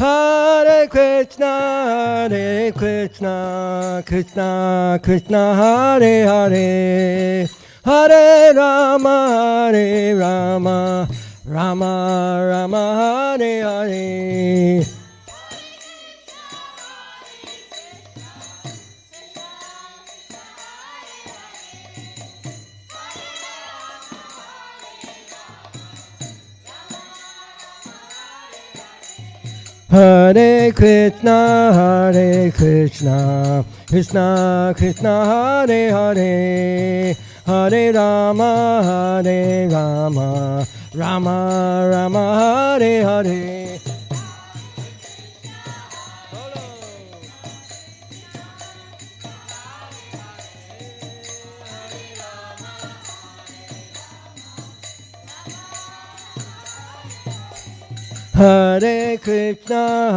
Hare Krishna, Krishna Krishna, Hare Hare, Hare Rama, Rama Rama, Hare Hare. Hare Krishna, Krishna Krishna, Hare Hare, Hare Rama, Rama Rama, Hare Hare. Hare Krishna,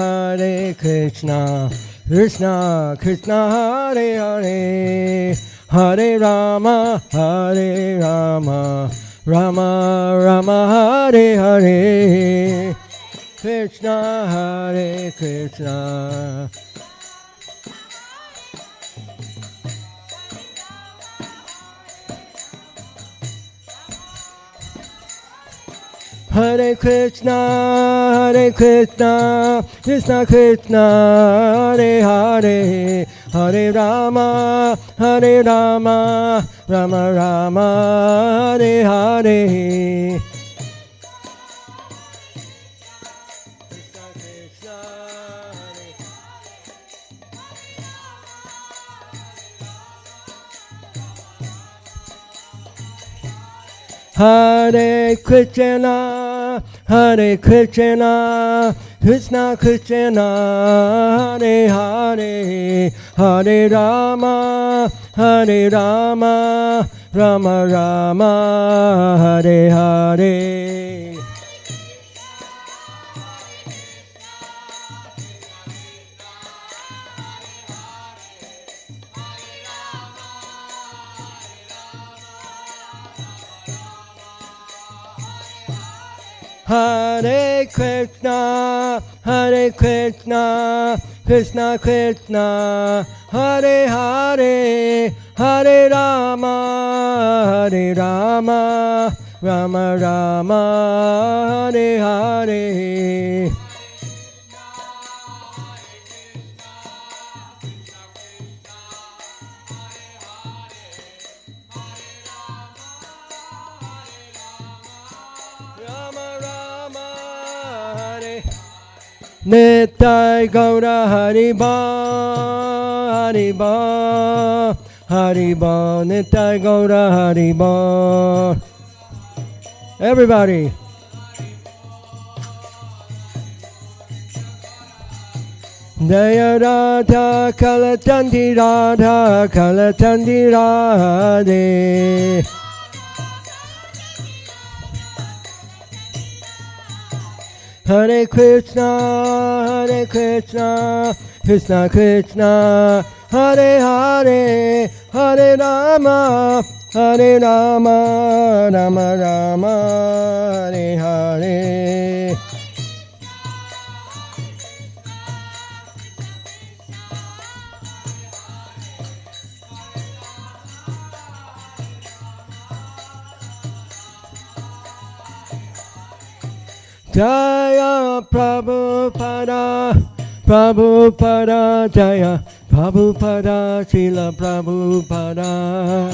Krishna Krishna, Hare Hare, Hare Rama, Rama Rama, Hare Hare. Krishna, Hare Krishna. Hare Krishna, Krishna Krishna, Hare Hare, Hare Rama, Rama Rama, Hare Hare. Hare Krishna, Krishna Krishna, Hare Hare, Hare Rama, Rama Rama, Hare Hare. Hare Krishna, Krishna Krishna, Hare Hare, Hare Rama, Rama Rama, Hare Hare. Nitai Gaura Hariba, Hariba, Hariba, Nitai Gaura Hariba. Everybody. Jaya Radha Kalatandi Radha Kalatandi Radhe. Hare Krishna, Krishna Krishna, Hare Hare, Hare Rama, Rama Rama, Hare Hare. Jaya Prabhupada, Prabhupada Jaya, Prabhupada Srila Prabhupada.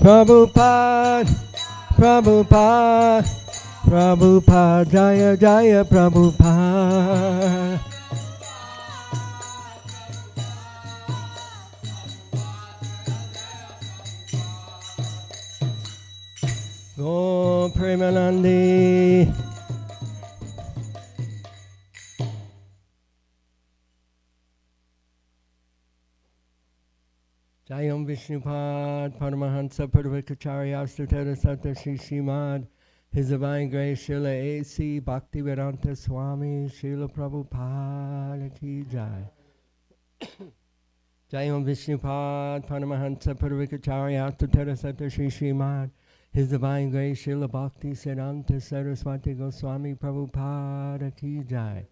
Prabhupada, Prabhupada, Prabhupada Jaya Jaya Prabhupada. Go Premanandi. Jayam Vishnupad Paramahansa Purvakacharya Sutara Sata Srimad. His Divine Grace Srila A.C. Bhaktivedanta Swami Srila Prabhupada Ki Jai. Jai Om Vishnupad Paramahansa Purvikacharya Tatara Sata Shri Srimad. His Divine Grace Srila Bhakti Siddhanta Saraswati Goswami Prabhupada Ki Jai.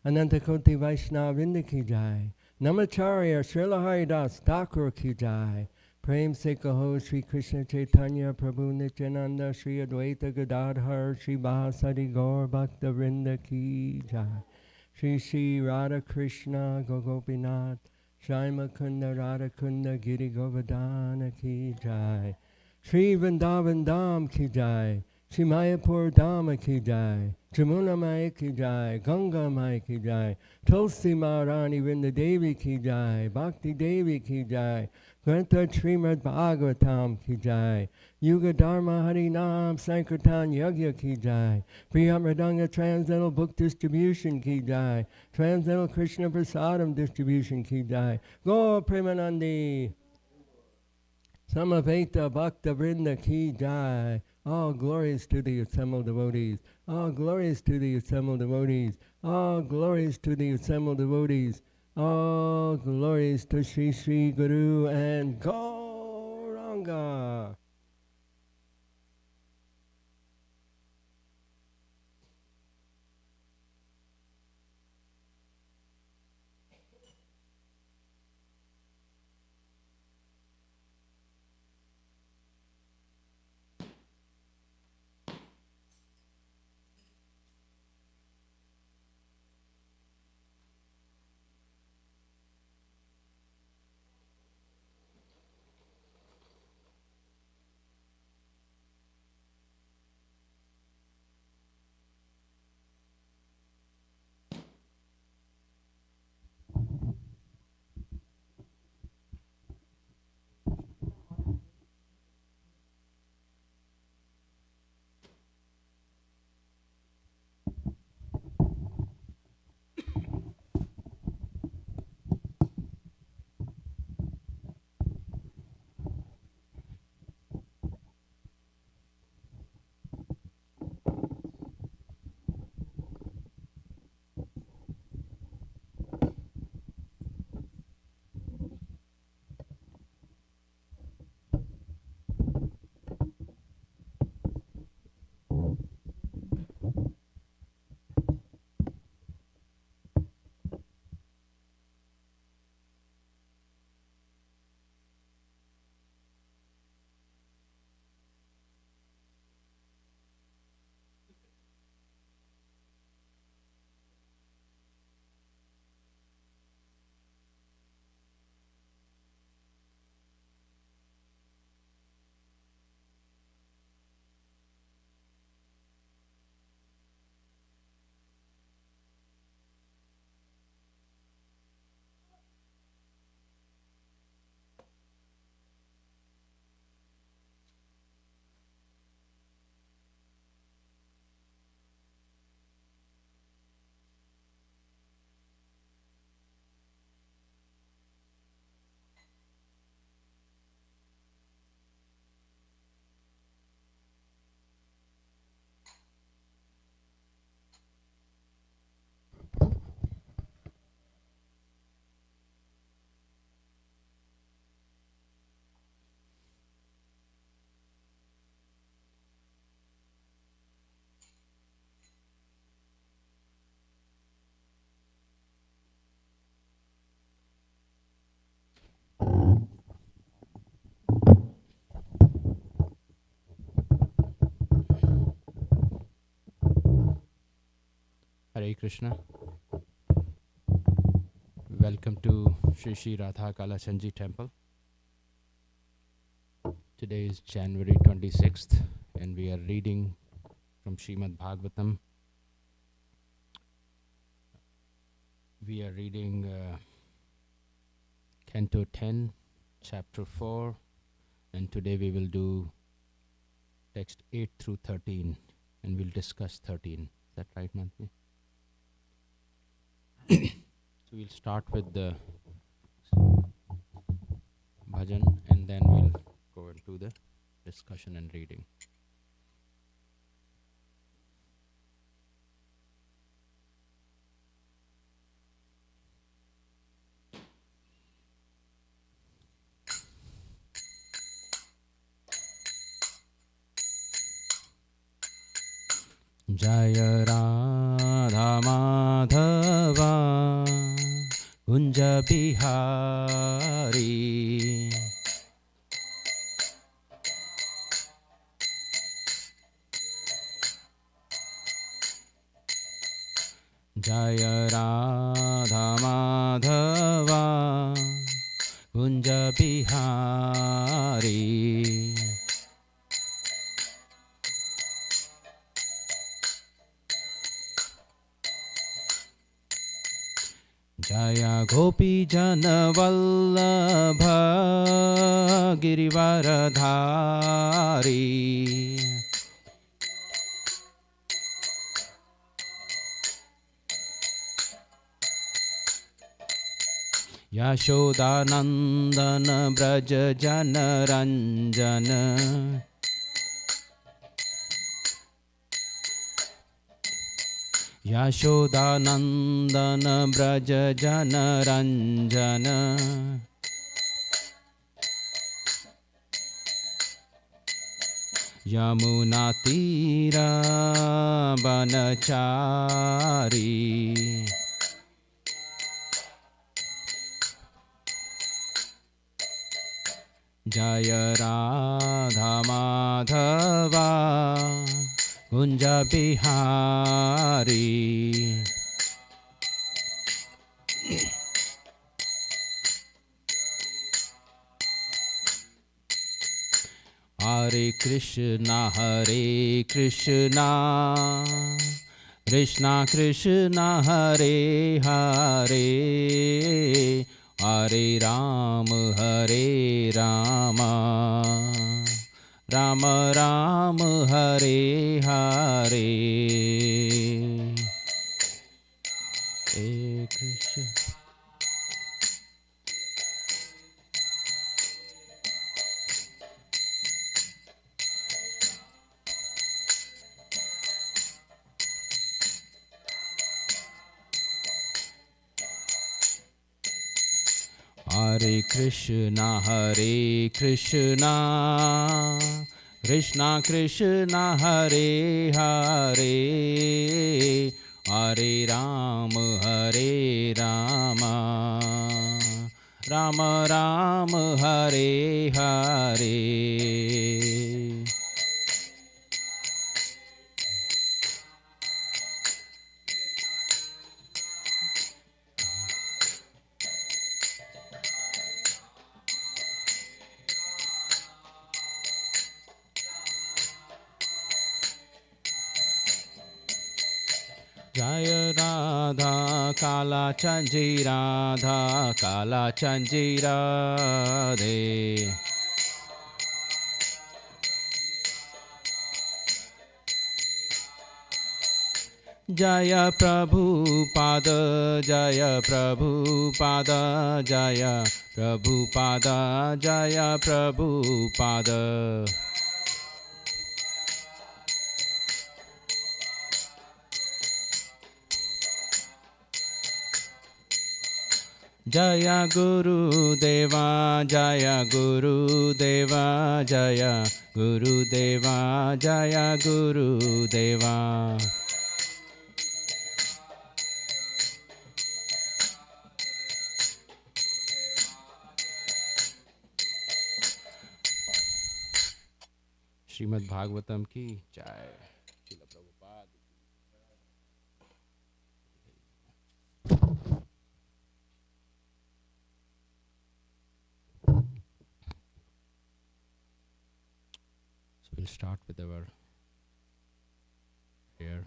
Ananta Koti Vaishnava Vrinda Ki Jai. Namacharya Srila Haridas Thakur Ki Jai. Prem Se Kaho Shri Krishna Chaitanya Prabhu Nityananda Shri Advaita Gadadhar Shri Bahasari Gaur Bhakta Vrinda Ki Jai. Shri Shri Radha Krishna Gogopinath Shaima Kunda Radha Kunda Giri Govardhana Ki Jai. Shri Vrindavan Dham Ki Jai. Shri Mayapur Dhama Ki Jai. Jamuna Maya Ki Jai. Ganga Maya Ki Jai. Tulsi Maharani Vrinda Devi Ki Jai. Bhakti Devi Ki Jai. Grantha Srimad Bhagavatam Ki Jai. Yuga Dharma Hari Nam Sankirtan Yagya Ki Jai. Priyamradanga Transcendental Book Distribution Ki Jai. Transcendental Krishna Prasadam Distribution Ki Jai. Go Premanandi. Samaveta Bhakta Vrinda Ki Jai. All glories to the assembled devotees. All glories to the assembled devotees. All glories to the assembled devotees. All glories to Sri Sri Guru and Gauranga. Hare Krishna. Welcome to Sri Sri Radha Kalachandji Temple. Today is January 26th and we are reading from Srimad Bhagavatam. We are reading Canto 10, Chapter 4, and today we will do text 8 through 13 and we'll discuss 13. Is that right, Mansi? So we'll start with the bhajan and then we'll go into the discussion and reading. जय राधा माधवा कुंज बिहारी जय राधा माधवा कुंज बिहारी जय गोपी जन वल्लभ गिरिवरधारी यशोदानंदन ब्रज जन रंजन यशोदानंदन ब्रज जन रंजन यमुना तीरा बनचारी जय राधा माधवा कुंज बिहारी हरे कृष्णा कृष्णा कृष्णा हरे हरे हरे राम राम राम हरे हरे हे कृष्ण हरे कृष्णा कृष्णा कृष्णा हरे हरे हरे राम राम राम हरे हरे जय राधा काला चंजी राधा काला चंजी राधे जय प्रभुपाद जय प्रभुपाद जय प्रभुपाद जय प्रभुपाद जय गुरुदेवा जय गुरुदेवा जय गुरुदेवा जय गुरुदेवा श्रीमद् भागवतम की जय। Srila Prabhupada We'll start with our prayer.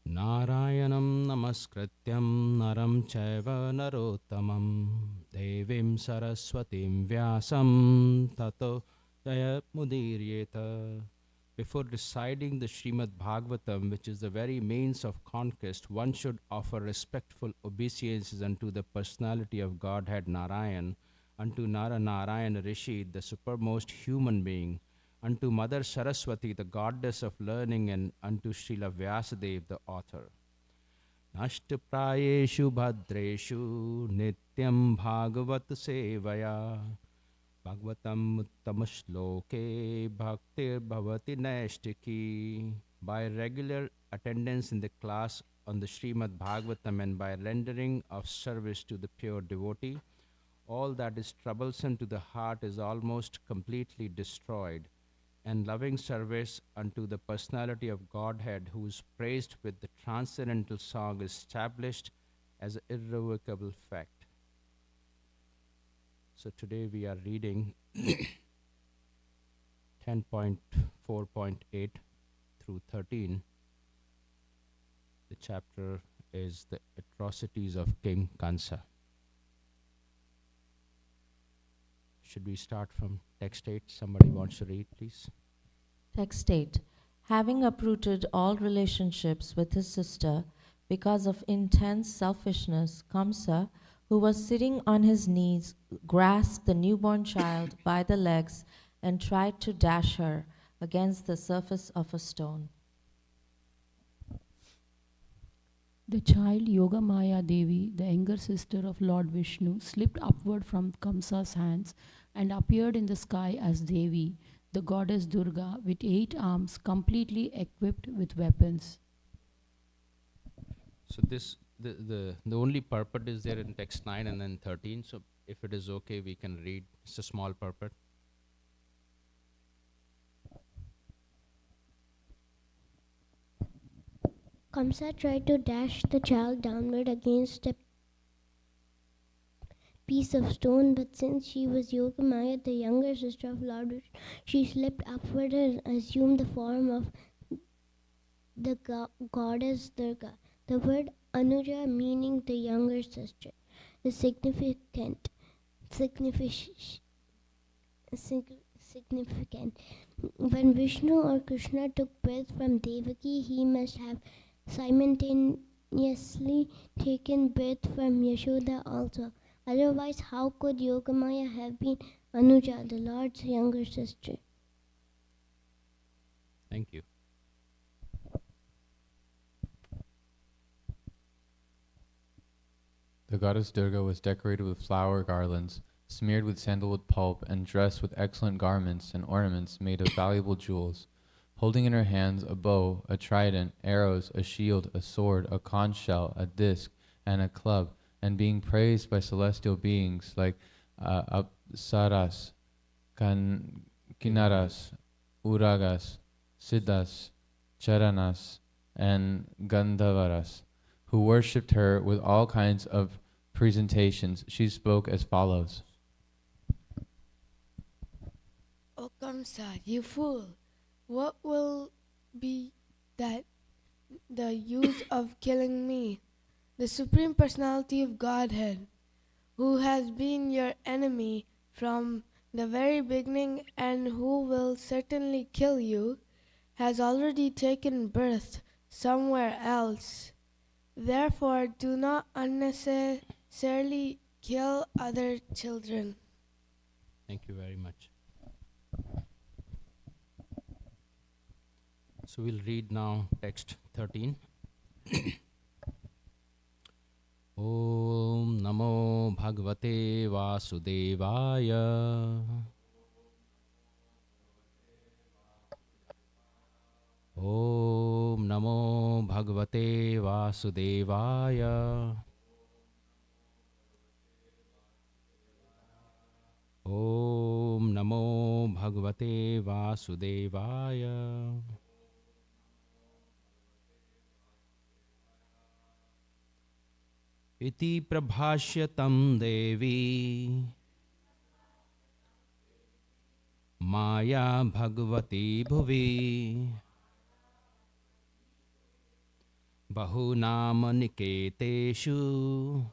Narayanam namaskrityam naram chaiva narottamam devim saraswatim vyasam tato jayamudirieta. Before reciting the Srimad Bhagavatam, which is the very means of conquest, one should offer respectful obeisances unto the personality of Godhead Narayan, unto Narayan Rishi, the supermost human being, unto Mother Saraswati, the goddess of learning, and unto Srila Vyasadev, the author. Nashtaprayeshu bhadreshu nityam bhagavat sevaya Bhagavatam uttama shloke bhaktir bhavati naistiki By regular attendance in the class on the Srimad Bhagavatam and by rendering of service to the pure devotee, all that is troublesome to the heart is almost completely destroyed, and loving service unto the personality of Godhead, who is praised with the transcendental song, is established as an irrevocable fact. So today we are reading 10.4.8 through 13. The chapter is the atrocities of King Kansa. Should we start from text 8? Somebody wants to read, please. Text 8. Having uprooted all relationships with his sister because of intense selfishness, Kamsa, who was sitting on his knees, grasped the newborn child by the legs and tried to dash her against the surface of a stone. The child Yogamaya Devi, the younger sister of Lord Vishnu, slipped upward from Kamsa's hands and appeared in the sky as Devi, the goddess Durga, with 8 arms, completely equipped with weapons. So this the only purport is there in text 9 and then 13. So if it is okay, we can read. It's a small purport. Kamsa tried to dash the child downward against a piece of stone, but since she was Yogamaya, the younger sister of Lord Vishnu, she slipped upward and assumed the form of the goddess Durga. The word Anuja, meaning the younger sister, is significant. When Vishnu or Krishna took birth from Devaki, he must have simultaneously taken birth from Yashoda also. Otherwise, how could Yogamaya have been Anuja, the Lord's younger sister? Thank you. The goddess Durga was decorated with flower garlands, smeared with sandalwood pulp, and dressed with excellent garments and ornaments made of valuable jewels. Holding in her hands a bow, a trident, arrows, a shield, a sword, a conch shell, a disc, and a club, and being praised by celestial beings like Apsaras, Kinnaras, Uragas, Siddhas, Charanas, and Gandhavaras, who worshipped her with all kinds of presentations, she spoke as follows. O Kamsa, you fool! What will be that the use of killing me, the Supreme Personality of Godhead, who has been your enemy from the very beginning and who will certainly kill you, has already taken birth somewhere else. Therefore, do not unnecessarily kill other children. Thank you very much. So we'll read now text 13. Om Namo Bhagavate Vasudevaya. Om Namo Bhagavate Vasudevaya. Om Namo Bhagavate Vasudevaya. Iti prabhashyatam devi Maya Bhagavati Bhuvi Bahunama Niketeshu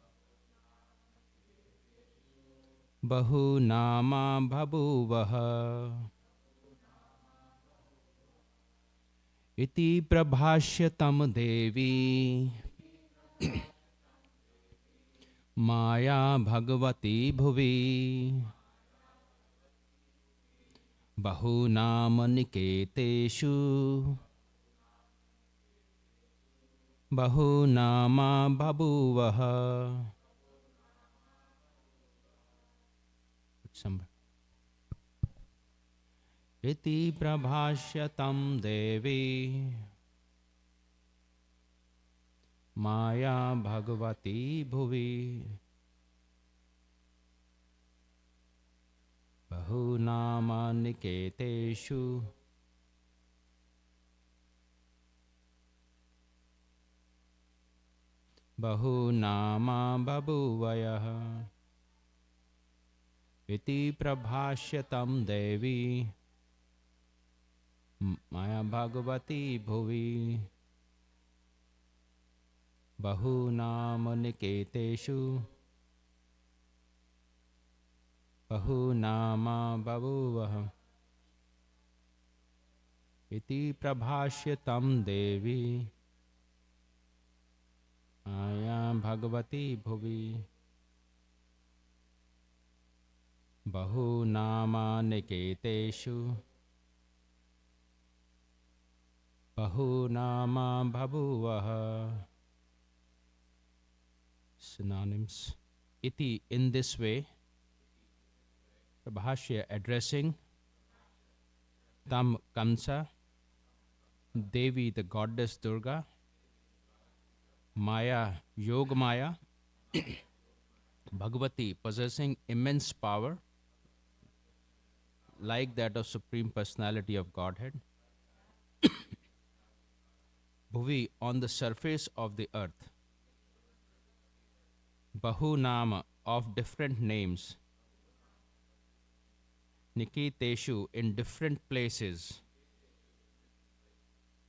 Bahunama Bhabuvaha Iti prabhashyatam devi Maya Bhagavati Bhuvi Bahunama Niketeshu Bahunama Bhabuvaha. Iti prabhashyatam devi maya bhagavati bhuvi bahunama niketeshu bahunama babuvayah iti prabhashyatam devi maya bhagavati bhuvi bahunama niketeshu bahunama babuvah iti prabhashyatam devi maya bhagavati bhuvi bahunama niketeshu bahunama babuvah. Synonyms. Iti, in this way, Prabhashya addressing Tam Kamsa, Devi the goddess Durga, Maya Yogamaya, Bhagavati possessing immense power like that of Supreme Personality of Godhead, Bhuvi on the surface of the earth, Bahunama of different names, Nikiteshu in different places,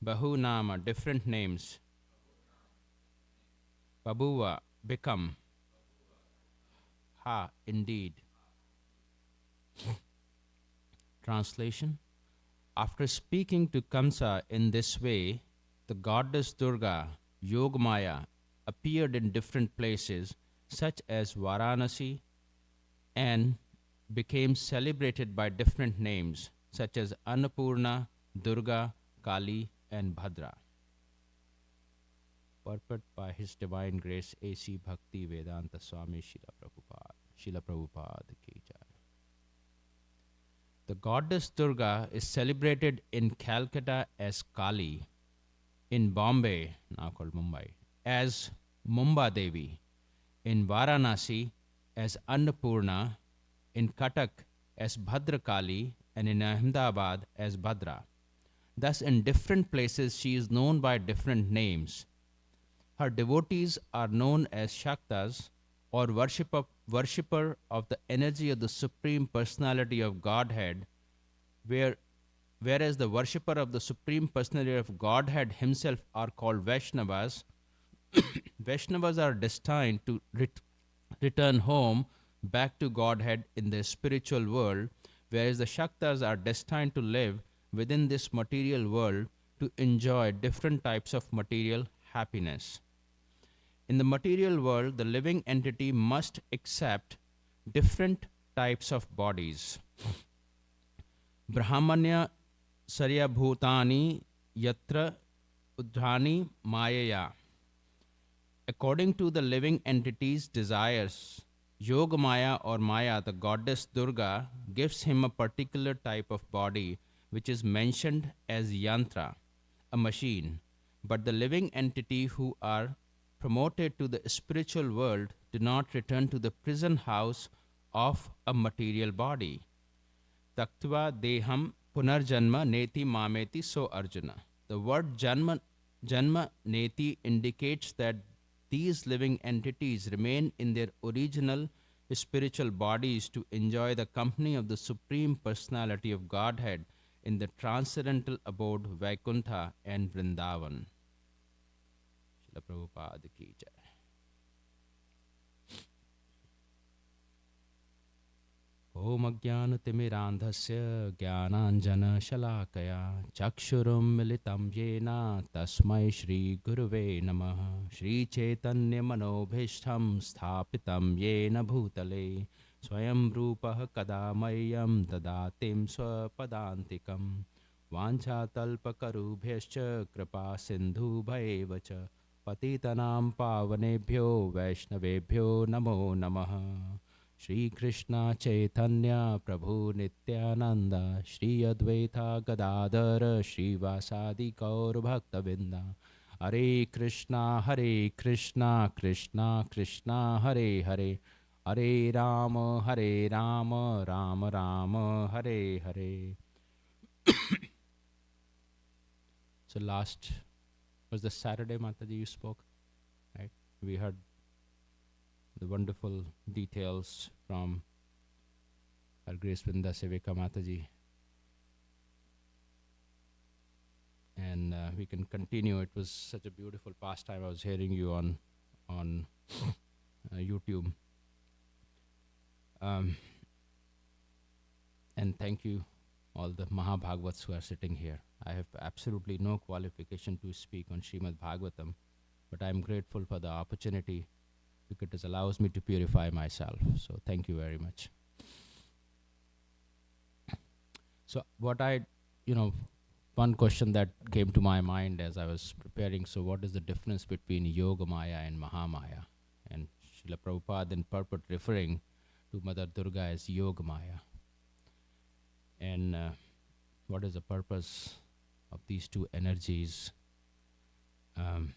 Bahunama different names, Babuva become, Ha indeed. Translation. After speaking to Kamsa in this way, the goddess Durga, Yogamaya, appeared in different places such as Varanasi and became celebrated by different names such as Annapurna, Durga, Kali and Bhadra. Purport by His Divine Grace A.C. Bhakti Vedanta Swami Srila Prabhupada Ki Jai. The goddess Durga is celebrated in Calcutta as Kali, in Bombay, now called Mumbai, as Mumba Devi, in Varanasi as Annapurna, in Cuttack as Bhadrakali, and in Ahmedabad as Bhadra. Thus, in different places, she is known by different names. Her devotees are known as Shaktas, or worshipper of the energy of the Supreme Personality of Godhead, whereas the worshipper of the Supreme Personality of Godhead himself are called Vaishnavas. Vaishnavas are destined to return home back to Godhead in the spiritual world, whereas the Shaktas are destined to live within this material world to enjoy different types of material happiness. In the material world, the living entity must accept different types of bodies. Brahmanya Sarya Bhutani Yatra Udhani Mayaya. According to the living entity's desires, Yogamaya or Maya, the goddess Durga, gives him a particular type of body which is mentioned as yantra, a machine. But the living entity who are promoted to the spiritual world do not return to the prison house of a material body. Taktva deham punarjanma neti mameti so Arjuna. The word janma neti indicates that these living entities remain in their original spiritual bodies to enjoy the company of the Supreme Personality of Godhead in the transcendental abode Vaikuntha and Vrindavan. Srila Prabhupada Ki Jai. Om Ajnanatimirandhasya Jnananjana Shalakaya Chakshurum Militam Yena Tasmai Shri Guruve Namaha Shri Chaitanya Manobhishtam Sthapitam Yena Bhutale Swayam Rupah Kadamayam Dadatim Swapadantikam Vanchatalpakarubhyascha Kripa Sindhu Bhaevacha Patitanam Pavanebhyo Vaishnavebhyo Namo Namaha Shri Krishna Chaitanya Prabhu Nityananda Shri Advaita Gadadhara Shri Vasadi Kaur Bhaktavinda Hare Krishna, Krishna Krishna, Hare Hare, Hare Rama, Rama Rama, Hare Hare. So last was the Saturday, Mataji, you spoke, right? We heard the wonderful details from our Grace Vrinda Sevika Mataji. And we can continue. It was such a beautiful pastime. I was hearing you on YouTube. And thank you, all the Mahabhagavats who are sitting here. I have absolutely no qualification to speak on Srimad Bhagavatam, but I am grateful for the opportunity because it allows me to purify myself. So thank you very much. So one question that came to my mind as I was preparing, so what is the difference between Yoga Maya and Mahamaya? And Srila Prabhupada in purport referring to Mother Durga as Yoga Maya. And what is the purpose of these two energies? I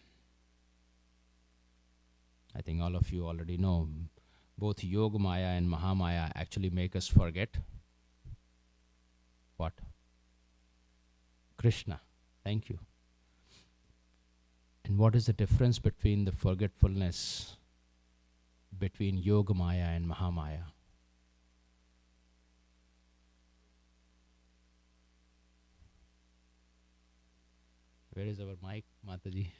think all of you already know. Both Yoga Maya and Mahamaya actually make us forget what? Krishna. Thank you. And what is the difference between the forgetfulness between Yoga Maya and Mahamaya? Where is our mic, Mataji?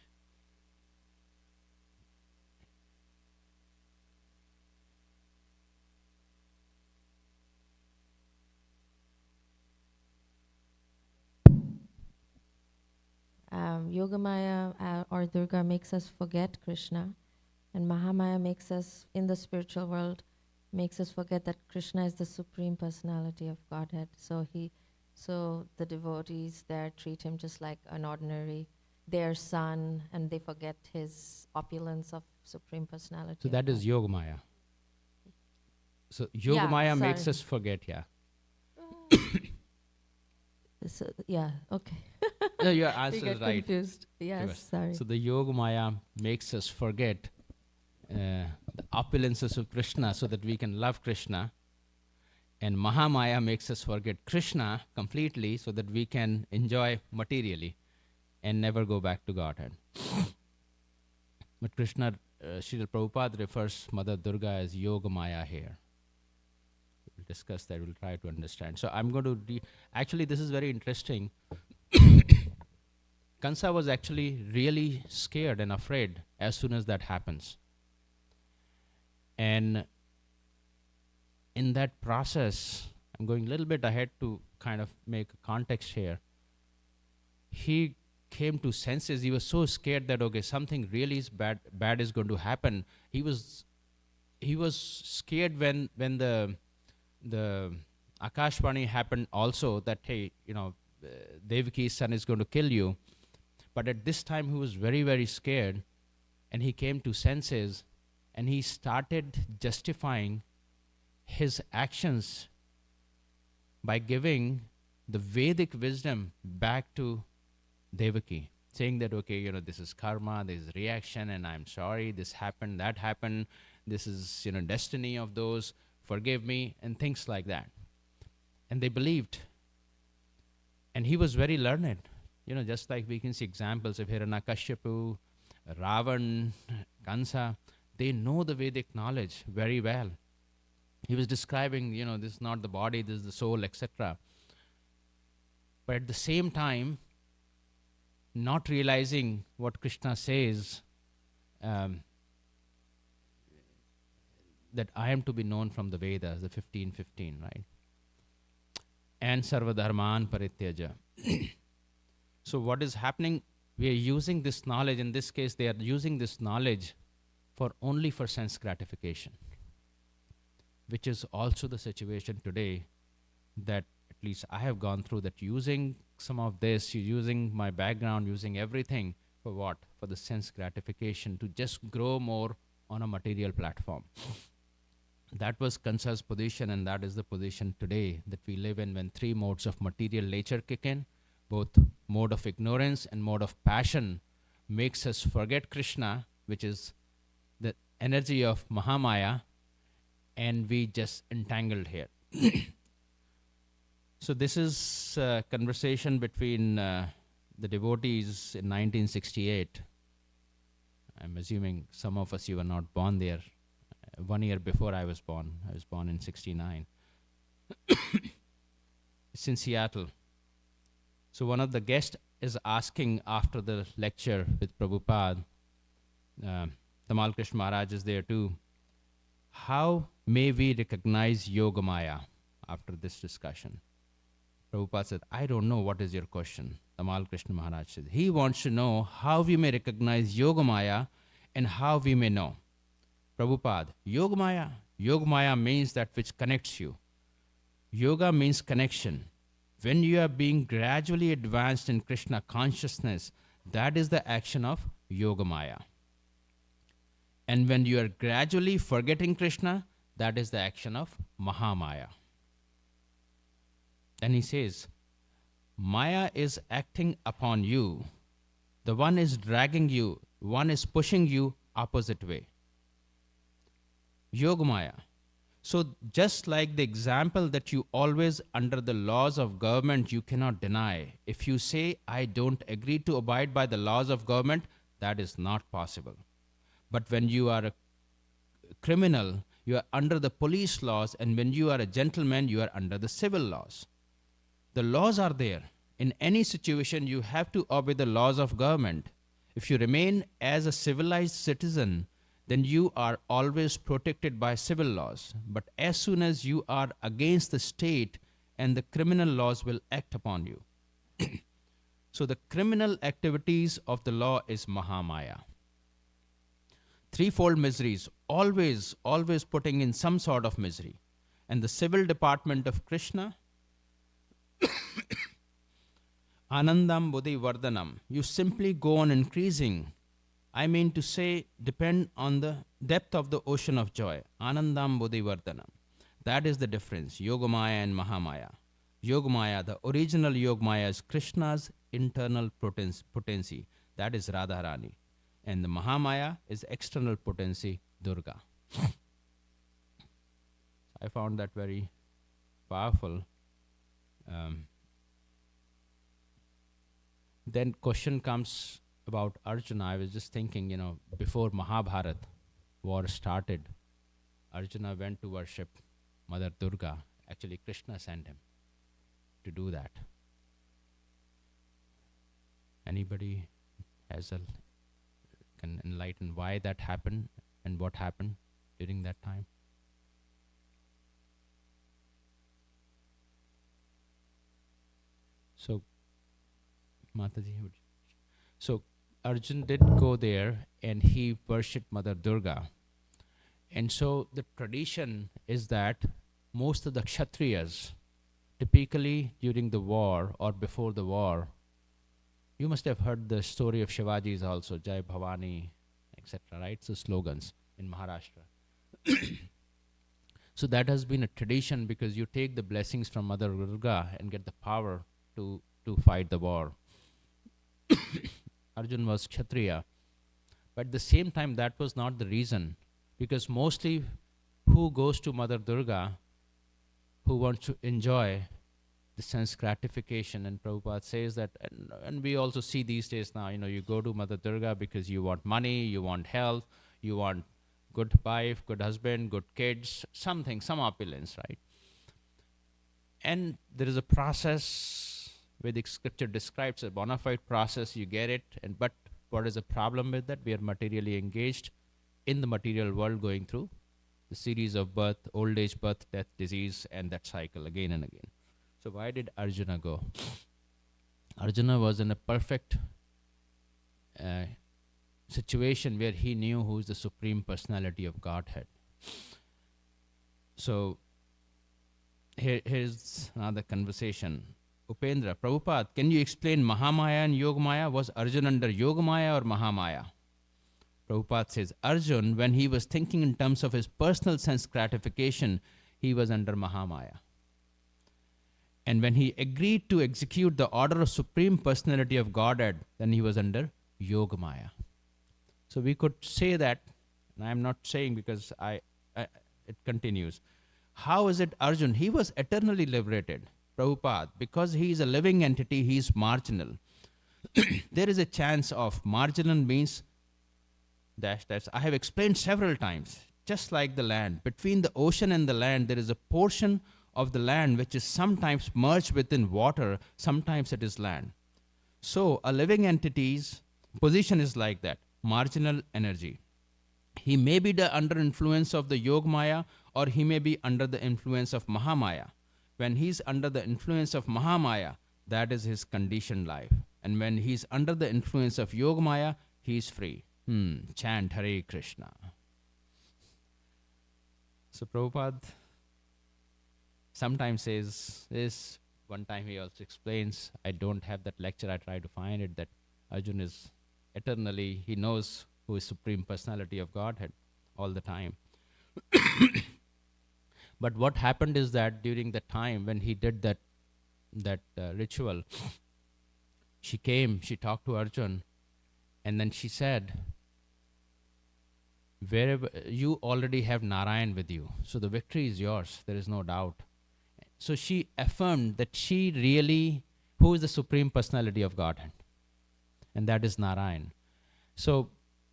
Yogamaya or Durga makes us forget Krishna, and Mahamaya makes us, in the spiritual world, makes us forget that Krishna is the Supreme Personality of Godhead. So the devotees there treat him just like an ordinary, their son, and they forget his opulence of Supreme Personality. So that is Yoga Maya. So Yoga Maya makes us forget, yeah. So, yeah, okay. No, your answer You is get right. confused. Yes, Yes. sorry. So the Yoga Maya makes us forget the opulences of Krishna so that we can love Krishna. And Mahamaya makes us forget Krishna completely so that we can enjoy materially and never go back to Godhead. But Krishna, Srila Prabhupada refers Mother Durga as Yoga Maya here. We'll discuss that, we'll try to understand. So I'm going to actually this is very interesting. Kansa was actually really scared and afraid as soon as that happens. And in that process, I'm going a little bit ahead to kind of make a context here. He came to senses. He was so scared that, okay, something really is bad is going to happen. He was scared when the Akashvani happened also, that, hey, Devaki's son is going to kill you. But at this time, he was very, very scared, and he came to senses, and he started justifying his actions by giving the Vedic wisdom back to Devaki, saying that, okay, this is karma, this is reaction, and I'm sorry, this happened, that happened, this is, destiny of those, forgive me, and things like that. And they believed. And he was very learned. Just like we can see examples of Hiranyakashipu, Ravan, Kansa, they know the Vedic knowledge very well. He was describing, this is not the body, this is the soul, etc. But at the same time, not realizing what Krishna says, that I am to be known from the Vedas, the 15:15, right? And Sarvadharman Parityaja. So what is happening? We are using this knowledge. In this case, they are using this knowledge only for sense gratification, which is also the situation today, that at least I have gone through, that using some of this, using my background, using everything for what? For the sense gratification, to just grow more on a material platform. That was Kansa's position, and that is the position today that we live in, when three modes of material nature kick in, both mode of ignorance and mode of passion makes us forget Krishna, which is the energy of Mahamaya, and we just entangled here. So this is a conversation between the devotees in 1968. I'm assuming some of us, you were not born there. 1 year before I was born. I was born in 69. It's in Seattle. So one of the guests is asking after the lecture with Prabhupada, Tamal Krishna Maharaj is there too, how may we recognize Yogamaya after this discussion? Prabhupada said, I don't know what is your question. Tamal Krishna Maharaj said, he wants to know how we may recognize Yogamaya and how we may know. Prabhupada, Yogamaya. Yogamaya means that which connects you. Yoga means connection. When you are being gradually advanced in Krishna consciousness, that is the action of Yogamaya. And when you are gradually forgetting Krishna, that is the action of Mahamaya. Then he says, Maya is acting upon you. The one is dragging you, one is pushing you opposite way. Yogamaya. So just like the example that you always under the laws of government you cannot deny. If you say, I don't agree to abide by the laws of government, that is not possible. But when you are a criminal, you are under the police laws, and when you are a gentleman, you are under the civil laws. The laws are there. In any situation, you have to obey the laws of government. If you remain as a civilized citizen, then you are always protected by civil laws. But as soon as you are against the state, and the criminal laws will act upon you. So the criminal activities of the law is Mahamaya. Threefold miseries, always putting in some sort of misery. And the civil department of Krishna, Anandam Buddhi Vardhanam, you simply go on increasing. I mean to say, depend on the depth of the ocean of joy. Anandam Buddhi Vardhanam. That is the difference, Yogamaya and Mahamaya. Yogamaya, the original Yogamaya is Krishna's internal potency. That is Radharani. And the Mahamaya is external potency, Durga. I found that very powerful. Then question comes about Arjuna. I was just thinking, before Mahabharata war started, Arjuna went to worship Mother Durga. Actually, Krishna sent him to do that. Anybody can enlighten why that happened and what happened during that time? So, Mataji, so Arjun did go there and he worshipped Mother Durga. And so the tradition is that most of the Kshatriyas, typically during the war or before the war, you must have heard the story of Shivaji's also, Jai Bhavani, etc., right? So slogans in Maharashtra. So that has been a tradition because you take the blessings from Mother Durga and get the power to fight the war. Arjun was Kshatriya. But at the same time, that was not the reason. Because mostly who goes to Mother Durga, who wants to enjoy the sense gratification, and Prabhupada says that, and we also see these days now, you go to Mother Durga because you want money, you want health, you want good wife, good husband, good kids, some opulence, right? And there is a process where the scripture describes a bona fide process, you get it, but what is the problem with that? We are materially engaged in the material world, going through the series of birth, old age, birth, death, disease, and that cycle again and again. So why did Arjuna go? Arjuna was in a perfect situation where he knew who is the Supreme Personality of Godhead. So here's another conversation. Upendra, Prabhupada, can you explain Mahamaya and Yogamaya? Was Arjuna under Yogamaya or Mahamaya? Prabhupada says, Arjun, when he was thinking in terms of his personal sense gratification, he was under Mahamaya. And when he agreed to execute the order of Supreme Personality of Godhead, then he was under Yogamaya. So we could say that, and I'm not saying because it continues. How is it Arjun? He was eternally liberated, Prabhupada, because he is a living entity, he is marginal. There is a chance of marginal means dash dash. I have explained several times, just like the land. Between the ocean and the land, there is a portion of the land which is sometimes merged within water, sometimes it is land. So a living entity's position is like that, marginal energy. He may be under influence of the Yogamaya, or he may be under the influence of Mahamaya. When he's under the influence of Mahamaya, that is his conditioned life. And when he's under the influence of Yogamaya, he's free. Chant Hare Krishna. So Prabhupada sometimes says this. One time he also explains, I don't have that lecture, I try to find it, that Arjun is eternally, he knows who is Supreme Personality of Godhead all the time. But what happened is that during the time when he did that ritual, she came, she talked to Arjun, and then she said, wherever you already have Narayan with you, so the victory is yours, there is no doubt. So she affirmed that she really, who is the Supreme Personality of Godhead? And that is Narayan. So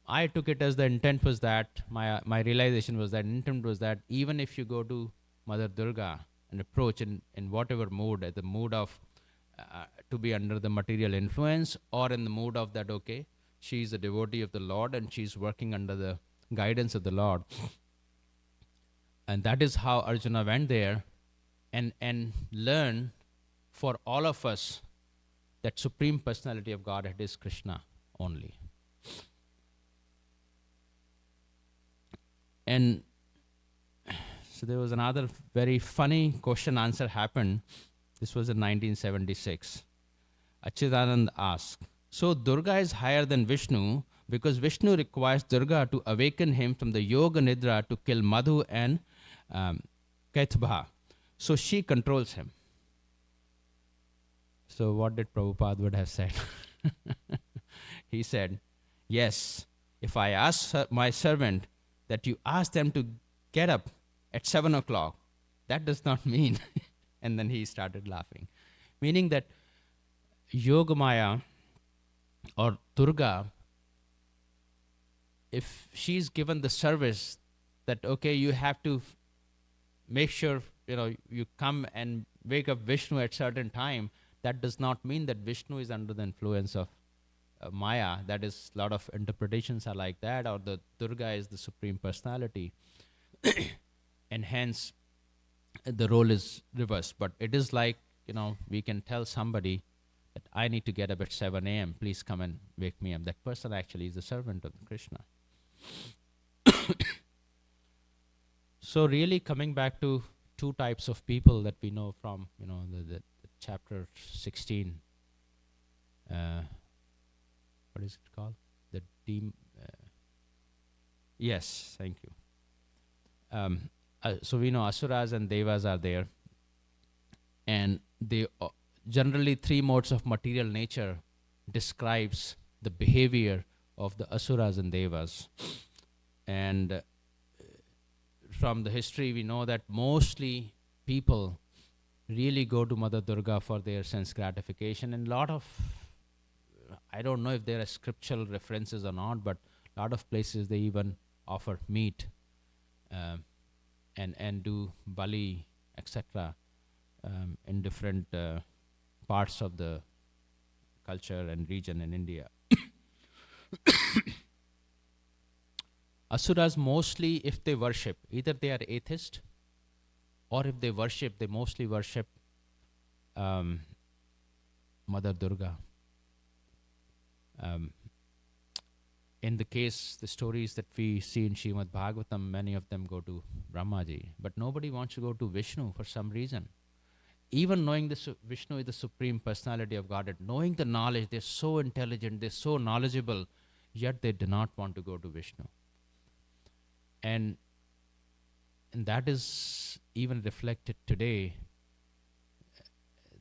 I took it as the intent was that, my realization was that, intent was that even if you go to Mother Durga and approach in whatever mood, at the mood of to be under the material influence, or in the mood of that, okay, she is a devotee of the Lord and she's working under the guidance of the Lord. And that is how Arjuna went there and learned for all of us that Supreme Personality of Godhead is Krishna only. And so there was another very funny question answer happened. This was in 1976. Achidanand asked, so Durga is higher than Vishnu because Vishnu requires Durga to awaken him from the Yoga Nidra to kill Madhu and Kaitbha. So she controls him. So what did Prabhupada would have said? He said, yes, if I ask my servant that you ask them to get up at 7 o'clock, that does not mean. And then he started laughing. Meaning that Yogamaya or Durga, if she's given the service that, okay, you have to make sure, you come and wake up Vishnu at certain time, that does not mean that Vishnu is under the influence of Maya. That is, a lot of interpretations are like that, or the Durga is the Supreme Personality. And hence, the role is reversed. But it is like, we can tell somebody that I need to get up at 7 a.m. Please come and wake me up. That person actually is the servant of Krishna. So really coming back to two types of people that we know from, the chapter 16. What is it called? Yes, thank you. So we know Asuras and Devas are there. And they generally three modes of material nature describes the behavior of the Asuras and Devas. And from the history, we know that mostly people really go to Mother Durga for their sense gratification. And a lot of, I don't know if there are scriptural references or not, but a lot of places they even offer meat and do bali, etc. In different parts of the culture and region in India. Asuras mostly, if they worship, either they are atheist, or if they worship, they mostly worship Mother Durga. In the case, the stories that we see in Srimad Bhagavatam, many of them go to Brahmaji, but nobody wants to go to Vishnu for some reason. Even knowing Vishnu is the Supreme Personality of Godhead, knowing the knowledge, they're so intelligent, they're so knowledgeable, yet they do not want to go to Vishnu. And that is even reflected today,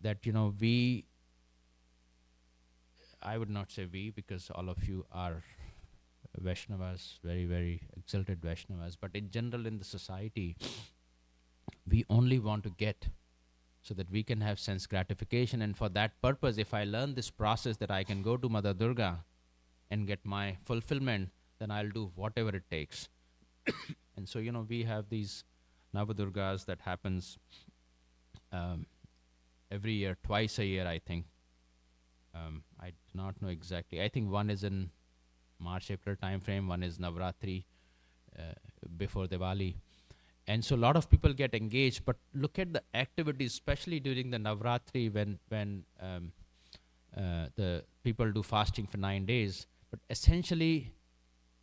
that, I would not say we, because all of you are Vaishnavas, very, very exalted Vaishnavas, but in general in the society, we only want to get so that we can have sense gratification. And for that purpose, if I learn this process that I can go to Mother Durga and get my fulfillment, then I'll do whatever it takes. And so, we have these Navadurgas that happens every year, twice a year, I think. I do not know exactly. I think one is in March, April time frame, one is Navratri before Diwali. And so a lot of people get engaged, but look at the activities, especially during the Navratri when the people do fasting for 9 days. But essentially,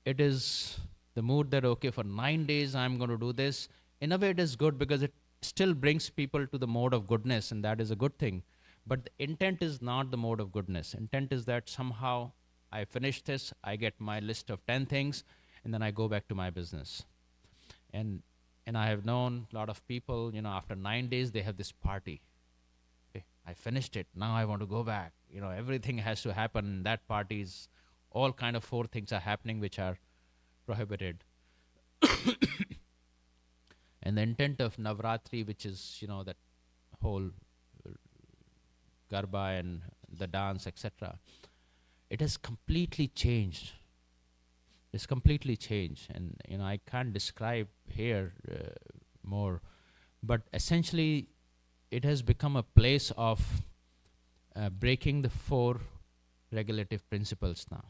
it is the mood that, okay, for 9 days I'm going to do this. In a way, it is good because it still brings people to the mode of goodness, and that is a good thing. But the intent is not the mode of goodness. Intent is that somehow I finish this, I get my list of 10 things, and then I go back to my business. And I have known a lot of people, after 9 days, they have this party. Okay, I finished it. Now I want to go back. Everything has to happen. In that party is all kind of 4 things are happening which are prohibited. And the intent of Navratri, which is, that whole Garba and the dance, etc., it has completely changed. It's completely changed. And, I can't describe here more. But essentially, it has become a place of breaking the 4 regulative principles now,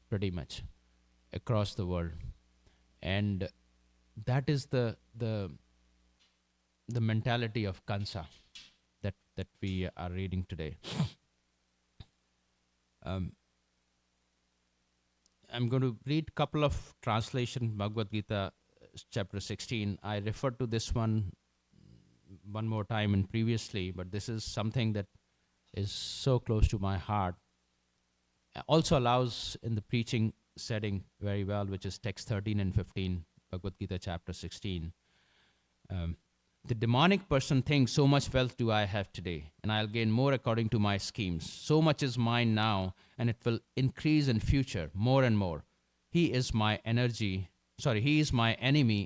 pretty much, across the world. And that is the mentality of Kansa that we are reading today. I'm going to read a couple of translations, Bhagavad Gita, chapter 16. I referred to this one more time and previously, but this is something that is so close to my heart. Also allows in the preaching setting very well, which is text 13 and 15, Bhagavad Gita, chapter 16. The demonic person thinks, so much wealth do I have today, and I'll gain more according to my schemes. So much is mine now, and it will increase in future more and more. He is my enemy,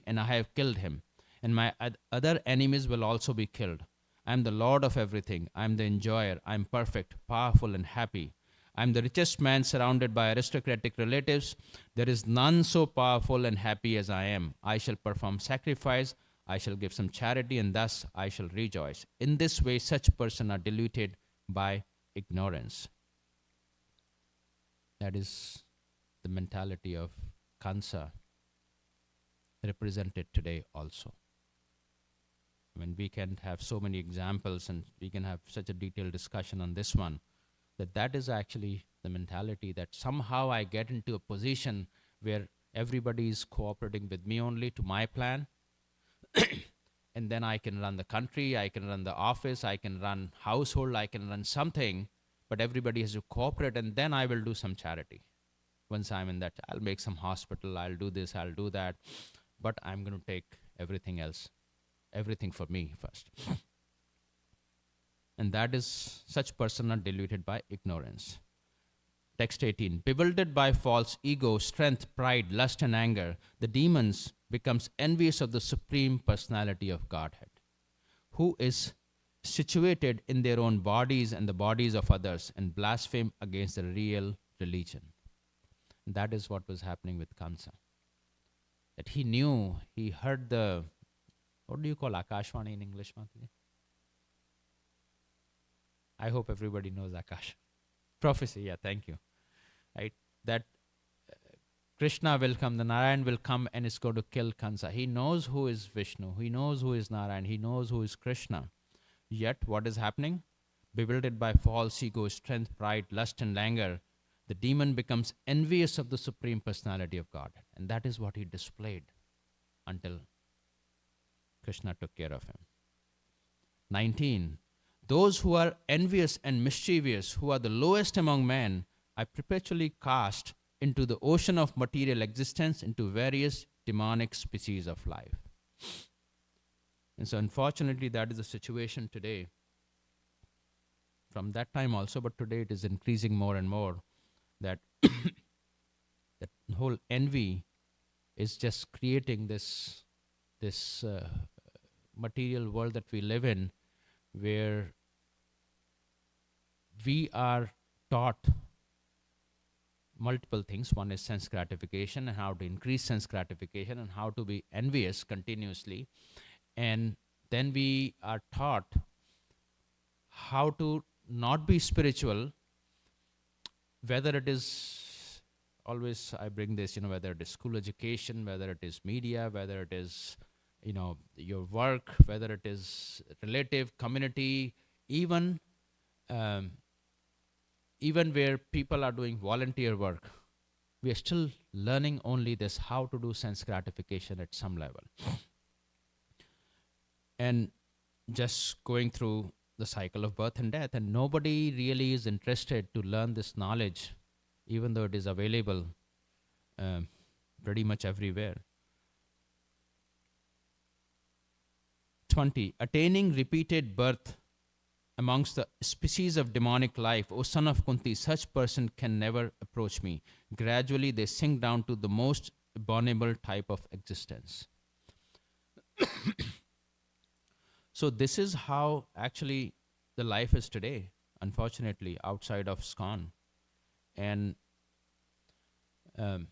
and I have killed him. And my other enemies will also be killed. I am the Lord of everything. I am the enjoyer. I am perfect, powerful, and happy. I am the richest man surrounded by aristocratic relatives. There is none so powerful and happy as I am. I shall perform sacrifice. I shall give some charity, and thus I shall rejoice. In this way, such persons are deluded by ignorance. That is the mentality of Kansa, represented today also. I mean, we can have so many examples, and we can have such a detailed discussion on this one, that is actually the mentality that somehow I get into a position where everybody is cooperating with me only to my plan. And then I can run the country, I can run the office, I can run household, I can run something, but everybody has to cooperate, and then I will do some charity. Once I'm in that, I'll make some hospital, I'll do this, I'll do that, but I'm going to take everything else, everything for me first. And that is, such person are deluded by ignorance. Text 18, bewildered by false ego, strength, pride, lust, and anger, the demons becomes envious of the Supreme Personality of Godhead, who is situated in their own bodies and the bodies of others, and blaspheme against the real religion. And that is what was happening with Kansa. That he knew, he heard the, what do you call Akashvani in English, Mataji? I hope everybody knows Akash. Prophecy, yeah, thank you. Right? That Krishna will come, the Narayan will come, and is going to kill Kansa. He knows who is Vishnu, he knows who is Narayan, he knows who is Krishna. Yet, what is happening? Bewildered by false ego, strength, pride, lust, and anger, the demon becomes envious of the Supreme Personality of God. And that is what he displayed until Krishna took care of him. 19. Those who are envious and mischievous, who are the lowest among men, are perpetually cast into the ocean of material existence, into various demonic species of life. And so unfortunately, that is the situation today. from that time also, but today it is increasing more and more, that that whole envy is just creating this material world that we live in, where we are taught multiple things. One is sense gratification and how to increase sense gratification and how to be envious continuously. And then we are taught how to not be spiritual, whether it is, always I bring this, whether it is school education, whether it is media, whether it is, your work, whether it is relative, community, even where people are doing volunteer work, we are still learning only this, how to do sense gratification at some level. And just going through the cycle of birth and death, and nobody really is interested to learn this knowledge, even though it is available pretty much everywhere. 20. Attaining repeated birth amongst the species of demonic life, O son of Kunti, such person can never approach me. Gradually they sink down to the most abominable type of existence. So this is how actually the life is today, unfortunately, outside of SCON. And the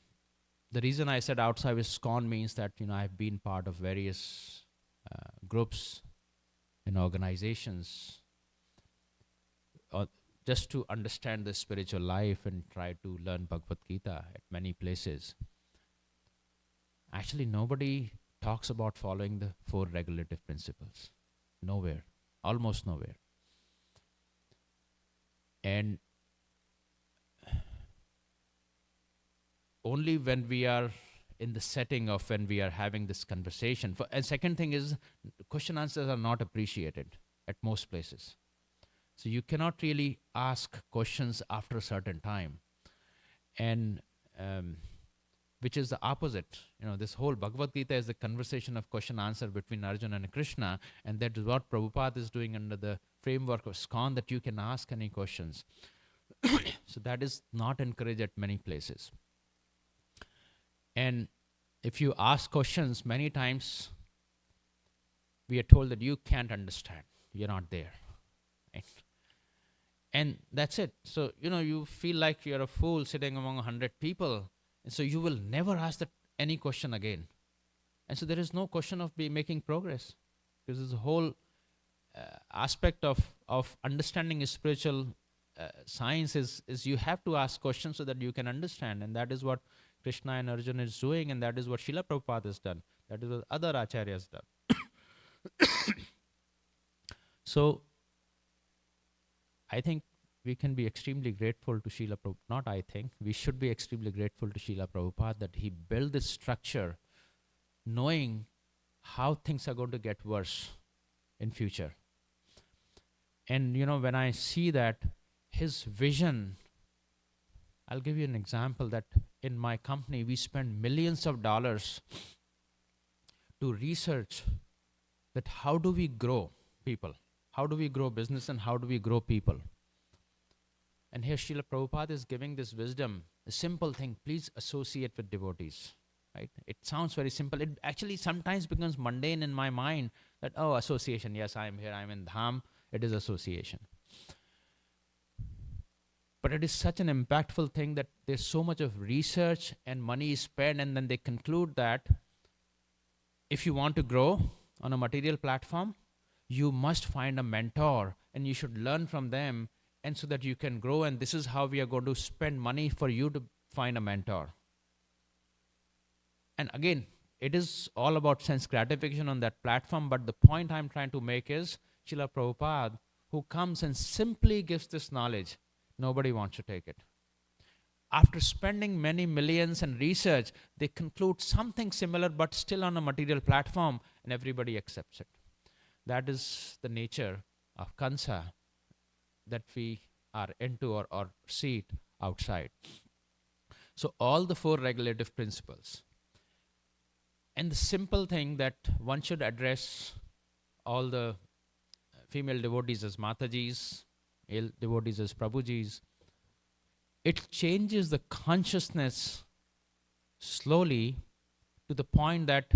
reason I said outside of SCON means that, I've been part of various groups and organizations, just to understand the spiritual life and try to learn Bhagavad Gita at many places. Actually, nobody talks about following the 4 regulative principles. Nowhere. Almost nowhere. And only when we are in the setting of when we are having this conversation. And second thing is, question answers are not appreciated at most places. So you cannot really ask questions after a certain time. And which is the opposite. This whole Bhagavad Gita is the conversation of question answer between Arjuna and Krishna, and that is what Prabhupada is doing under the framework of SCON, that you can ask any questions. So that is not encouraged at many places. And if you ask questions, many times we are told that you can't understand, you're not there. Right? And that's it. So, you feel like you're a fool sitting among 100 people, and so you will never ask any question again. And so there is no question of making progress, because there's a whole aspect of understanding spiritual science is you have to ask questions so that you can understand. And that is what Krishna and Arjuna is doing, and that is what Srila Prabhupada has done. That is what other acharyas done. So, I think we can be extremely grateful to Srila Prabhupada. Not I think, we should be extremely grateful to Srila Prabhupada that he built this structure knowing how things are going to get worse in future. And when I see that, his vision, I'll give you an example that in my company, we spend millions of dollars to research that how do we grow people? How do we grow business and how do we grow people? And here Srila Prabhupada is giving this wisdom, a simple thing, please associate with devotees. Right? It sounds very simple. It actually sometimes becomes mundane in my mind that, association, yes, I'm here, I'm in Dham, it is association. But it is such an impactful thing that there's so much of research and money is spent, and then they conclude that if you want to grow on a material platform, you must find a mentor and you should learn from them, and so that you can grow, and this is how we are going to spend money for you to find a mentor. And again, it is all about sense gratification on that platform, but the point I'm trying to make is Srila Prabhupada, who comes and simply gives this knowledge, nobody wants to take it. After spending many millions and research, they conclude something similar but still on a material platform, and everybody accepts it. That is the nature of Kansa that we are into or see it outside. So all the 4 regulative principles. And the simple thing that one should address all the female devotees as Matajis, devotees as Prabhujis, it changes the consciousness slowly to the point that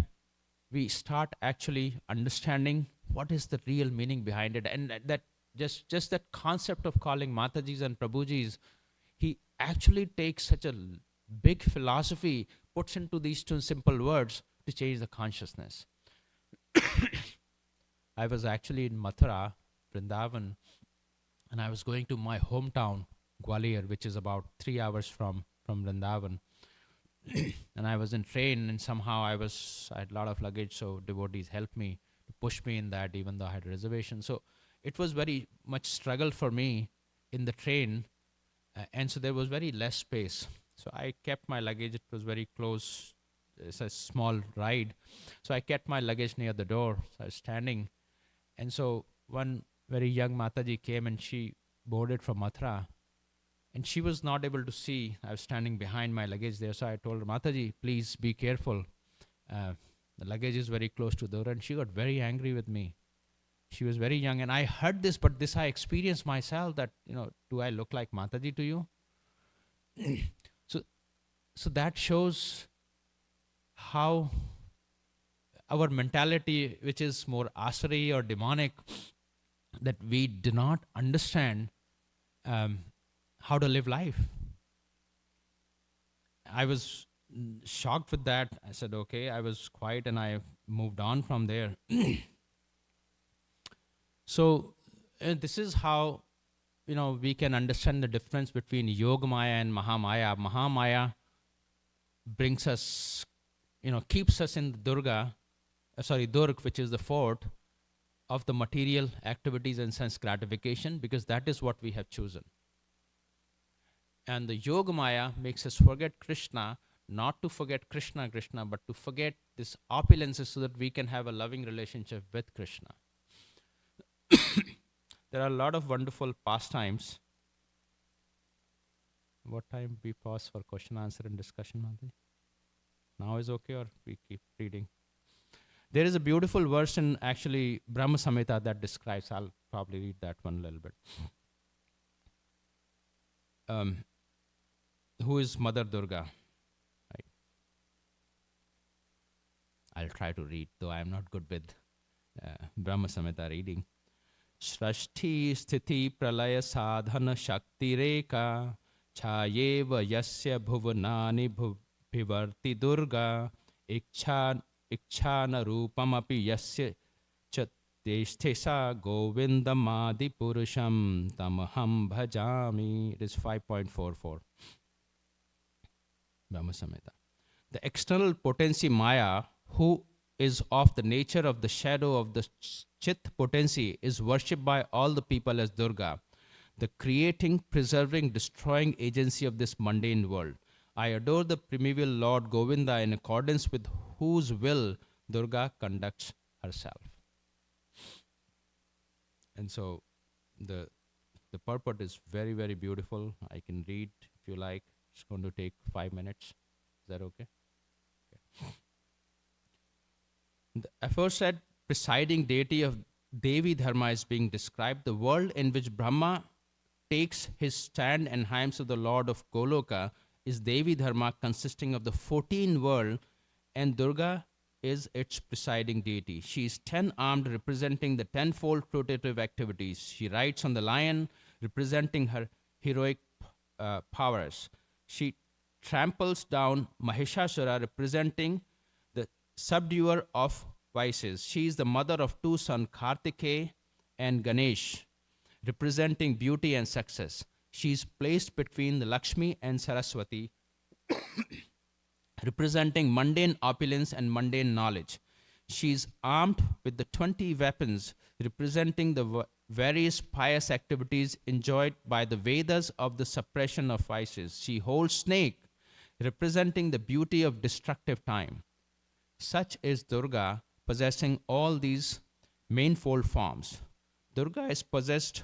we start actually understanding what is the real meaning behind it. And that just that concept of calling Matajis and Prabhujis, he actually takes such a big philosophy, puts into these two simple words to change the consciousness. I was actually in Mathura, Vrindavan, and I was going to my hometown, Gwalior, which is about 3 hours from Vrindavan. And I was in train, and somehow I had a lot of luggage, so devotees helped me to push me in that, even though I had a reservation. So it was very much struggle for me in the train, and so there was very less space. So I kept my luggage. It was very close. It's a small ride. So I kept my luggage near the door. So I was standing. And so one very young Mataji came, and she boarded from Mathura. And she was not able to see. I was standing behind my luggage there. So I told her, Mataji, please be careful. The luggage is very close to the door. And she got very angry with me. She was very young. And I heard this, but this I experienced myself that, do I look like Mataji to you? So that shows how our mentality, which is more asuri or demonic, that we do not understand how to live life. I was shocked with that. I said, okay, I was quiet and I moved on from there. So this is how, we can understand the difference between Yogamaya and Mahamaya. Mahamaya brings us, keeps us in the Durg, which is the fort of the material activities and sense gratification, because that is what we have chosen. And the Yogamaya makes us forget Krishna, not to forget Krishna, but to forget this opulences so that we can have a loving relationship with Krishna. There are a lot of wonderful pastimes. What time we pause for question, answer, and discussion, Madhu? Now is okay, or we keep reading? There is a beautiful verse in actually Brahma Samhita that describes. I'll probably read that one a little bit. Who is Mother Durga? Right. I'll try to read, though I am not good with Brahma Samhita reading. Shrashti sthiti pralaya sadhana shakti reka chayeva yasya bhuvanani bhivarti durga ikshana rupamapi yasya chatesthesa govindamadi purusham tamaham bhajami. It is 5.44. Brahma Samhita. The external potency Maya, who is of the nature of the shadow of the Chit potency, is worshipped by all the people as Durga, the creating, preserving, destroying agency of this mundane world. I adore the primeval Lord Govinda, in accordance with whose will Durga conducts herself. And so the purport is very, very beautiful. I can read if you like. It's going to take 5 minutes. Is that okay? The aforesaid presiding deity of Devi Dharma is being described. The world in which Brahma takes his stand and hymns of the Lord of Goloka is Devi Dharma, consisting of the 14 world, and Durga is its presiding deity. She is 10-armed, representing the tenfold fruitative activities. She rides on the lion, representing her heroic powers. She tramples down Mahishasura, representing the subduer of vices. She is the mother of two sons, Kartikeya and Ganesh, representing beauty and success. She is placed between the Lakshmi and Saraswati, representing mundane opulence and mundane knowledge. She is armed with the 20 weapons, representing the various pious activities enjoyed by the Vedas of the suppression of vices. She holds snake, representing the beauty of destructive time. Such is Durga, possessing all these manifold forms. Durga is possessed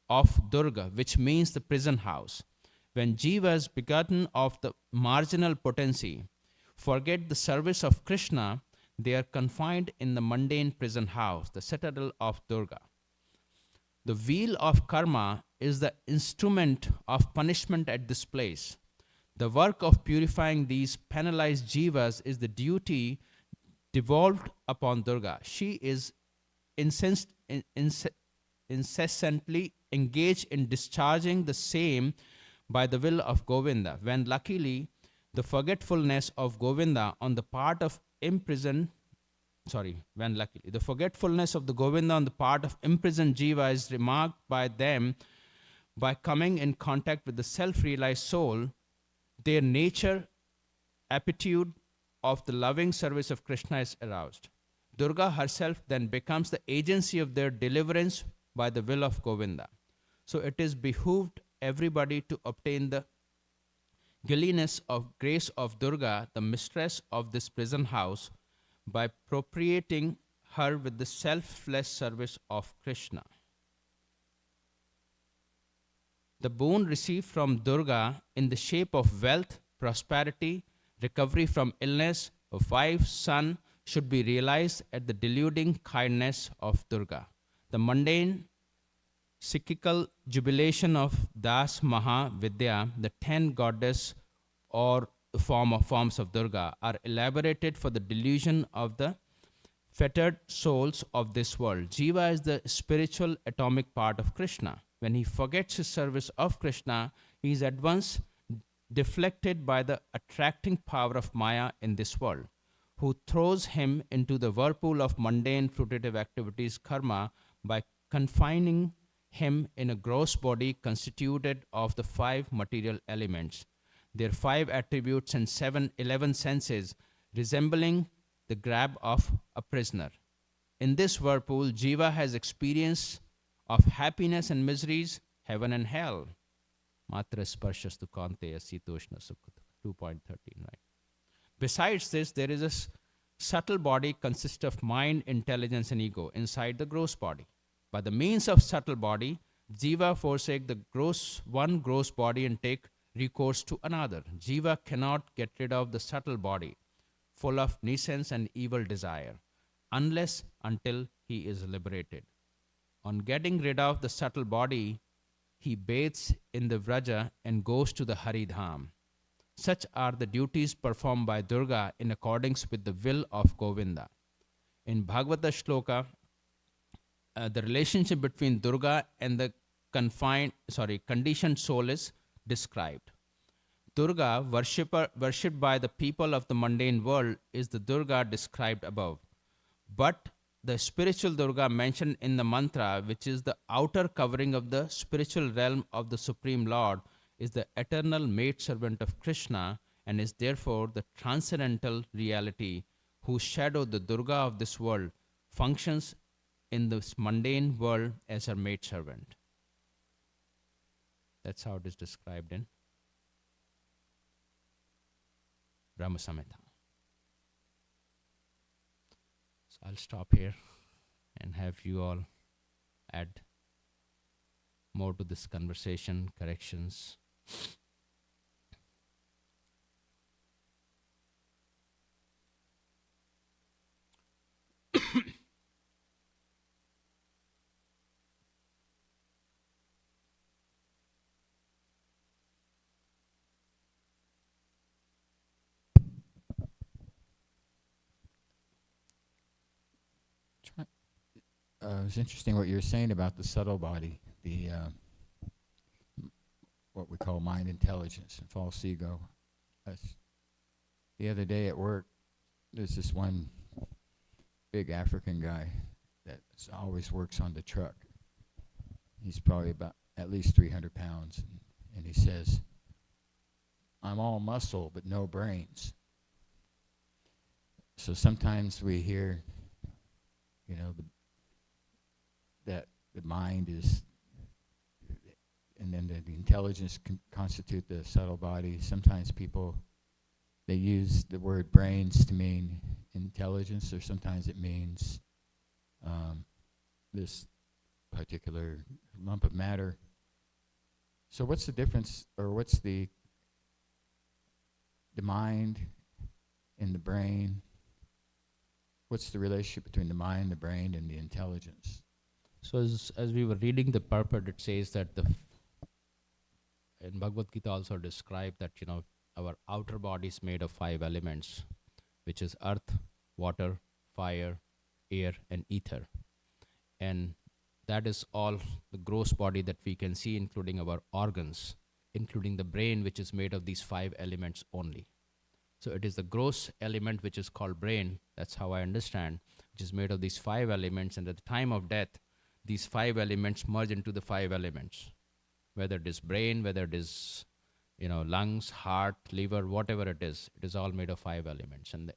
of Durga, which means the prison house. When jivas, begotten of the marginal potency, forget the service of Krishna, they are confined in the mundane prison house, the citadel of Durga. The wheel of karma is the instrument of punishment at this place. The work of purifying these penalized jivas is the duty devolved upon Durga. She is incessantly engaged in discharging the same by the will of Govinda, when luckily the forgetfulness of Govinda on the part of the forgetfulness of the Govinda on the part of imprisoned jiva is remarked by them by coming in contact with the self-realized soul, their nature, aptitude of the loving service of Krishna is aroused. Durga herself then becomes the agency of their deliverance by the will of Govinda. So it is behooved everybody to obtain the giddiness of grace of Durga, the mistress of this prison house, by appropriating her with the selfless service of Krishna. The boon received from Durga in the shape of wealth, prosperity, recovery from illness, a wife, son, should be realized at the deluding kindness of Durga. The mundane psychical jubilation of Das Maha Vidya, the 10 goddess or forms of Durga, are elaborated for the delusion of the fettered souls of this world. Jiva is the spiritual atomic part of Krishna. When he forgets his service of Krishna, he is at once deflected by the attracting power of Maya in this world, who throws him into the whirlpool of mundane fruitive activities, karma, by confining him in a gross body constituted of the 5 material elements, their 5 attributes and 11 senses, resembling the grab of a prisoner. In this whirlpool, Jiva has experience of happiness and miseries, heaven and hell. Matra sparshastu kanteya sitoshna sukha. 2.13, right? Besides this, there is a subtle body consists of mind, intelligence, and ego inside the gross body. By the means of subtle body, Jiva forsake the one gross body and take recourse to another. Jiva cannot get rid of the subtle body, full of nuisance and evil desire, unless until he is liberated. On getting rid of the subtle body, he bathes in the Vraja and goes to the Haridham. Such are the duties performed by Durga in accordance with the will of Govinda. In Bhagavata Shloka, the relationship between Durga and the conditioned soul is described. Durga, worshipped by the people of the mundane world, is the Durga described above. But the spiritual Durga mentioned in the mantra, which is the outer covering of the spiritual realm of the Supreme Lord, is the eternal maidservant of Krishna and is therefore the transcendental reality whose shadow, the Durga of this world, functions in this mundane world as her maidservant. That's how it is described in Brahma Samhita. So I'll stop here and have you all add more to this conversation, corrections. It's interesting what you're saying about the subtle body, the what we call mind intelligence and false ego. The other day at work, there's this one big African guy that always works on the truck. He's probably about at least 300 pounds, and he says, "I'm all muscle but no brains." So sometimes we hear, that the mind is, and then the intelligence constitute the subtle body. Sometimes people, they use the word brains to mean intelligence, or sometimes it means this particular lump of matter. So what's the difference, or what's the mind and the brain? What's the relationship between the mind, the brain, and the intelligence? So as we were reading the purport, it says that in Bhagavad Gita also described that, our outer body is made of 5 elements, which is earth, water, fire, air, and ether. And that is all the gross body that we can see, including our organs, including the brain, which is made of these 5 elements only. So it is the gross element which is called brain, that's how I understand, which is made of these 5 elements, and at the time of death, these 5 elements merge into the 5 elements. Whether it is brain, whether it is, lungs, heart, liver, whatever it is all made of 5 elements. And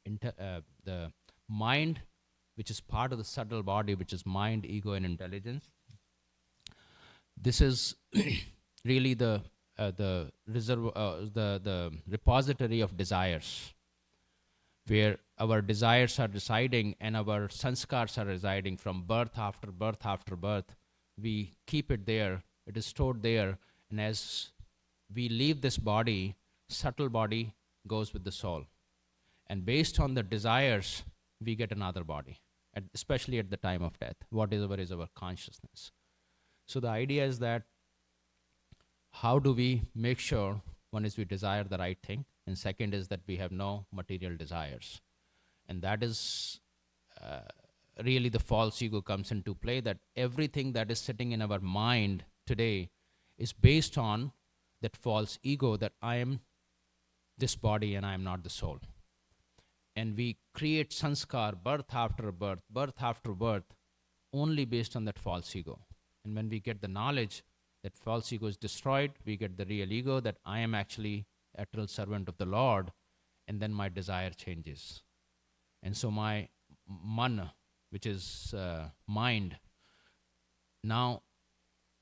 the mind, which is part of the subtle body, which is mind, ego, and intelligence, this is really the repository of desires, where our desires are residing and our sanskars are residing from birth after birth after birth. We keep it there, it is stored there, and as we leave this body, subtle body goes with the soul. And based on the desires, we get another body, especially at the time of death. Whatever is our consciousness. So the idea is that how do we make sure, one is we desire the right thing, and second is that we have no material desires. And that is really the false ego comes into play, that everything that is sitting in our mind today is based on that false ego that I am this body and I am not the soul. And we create sanskar, birth after birth, only based on that false ego. And when we get the knowledge that false ego is destroyed, we get the real ego that I am actually eternal servant of the Lord, and then my desire changes. And so my man, which is mind, now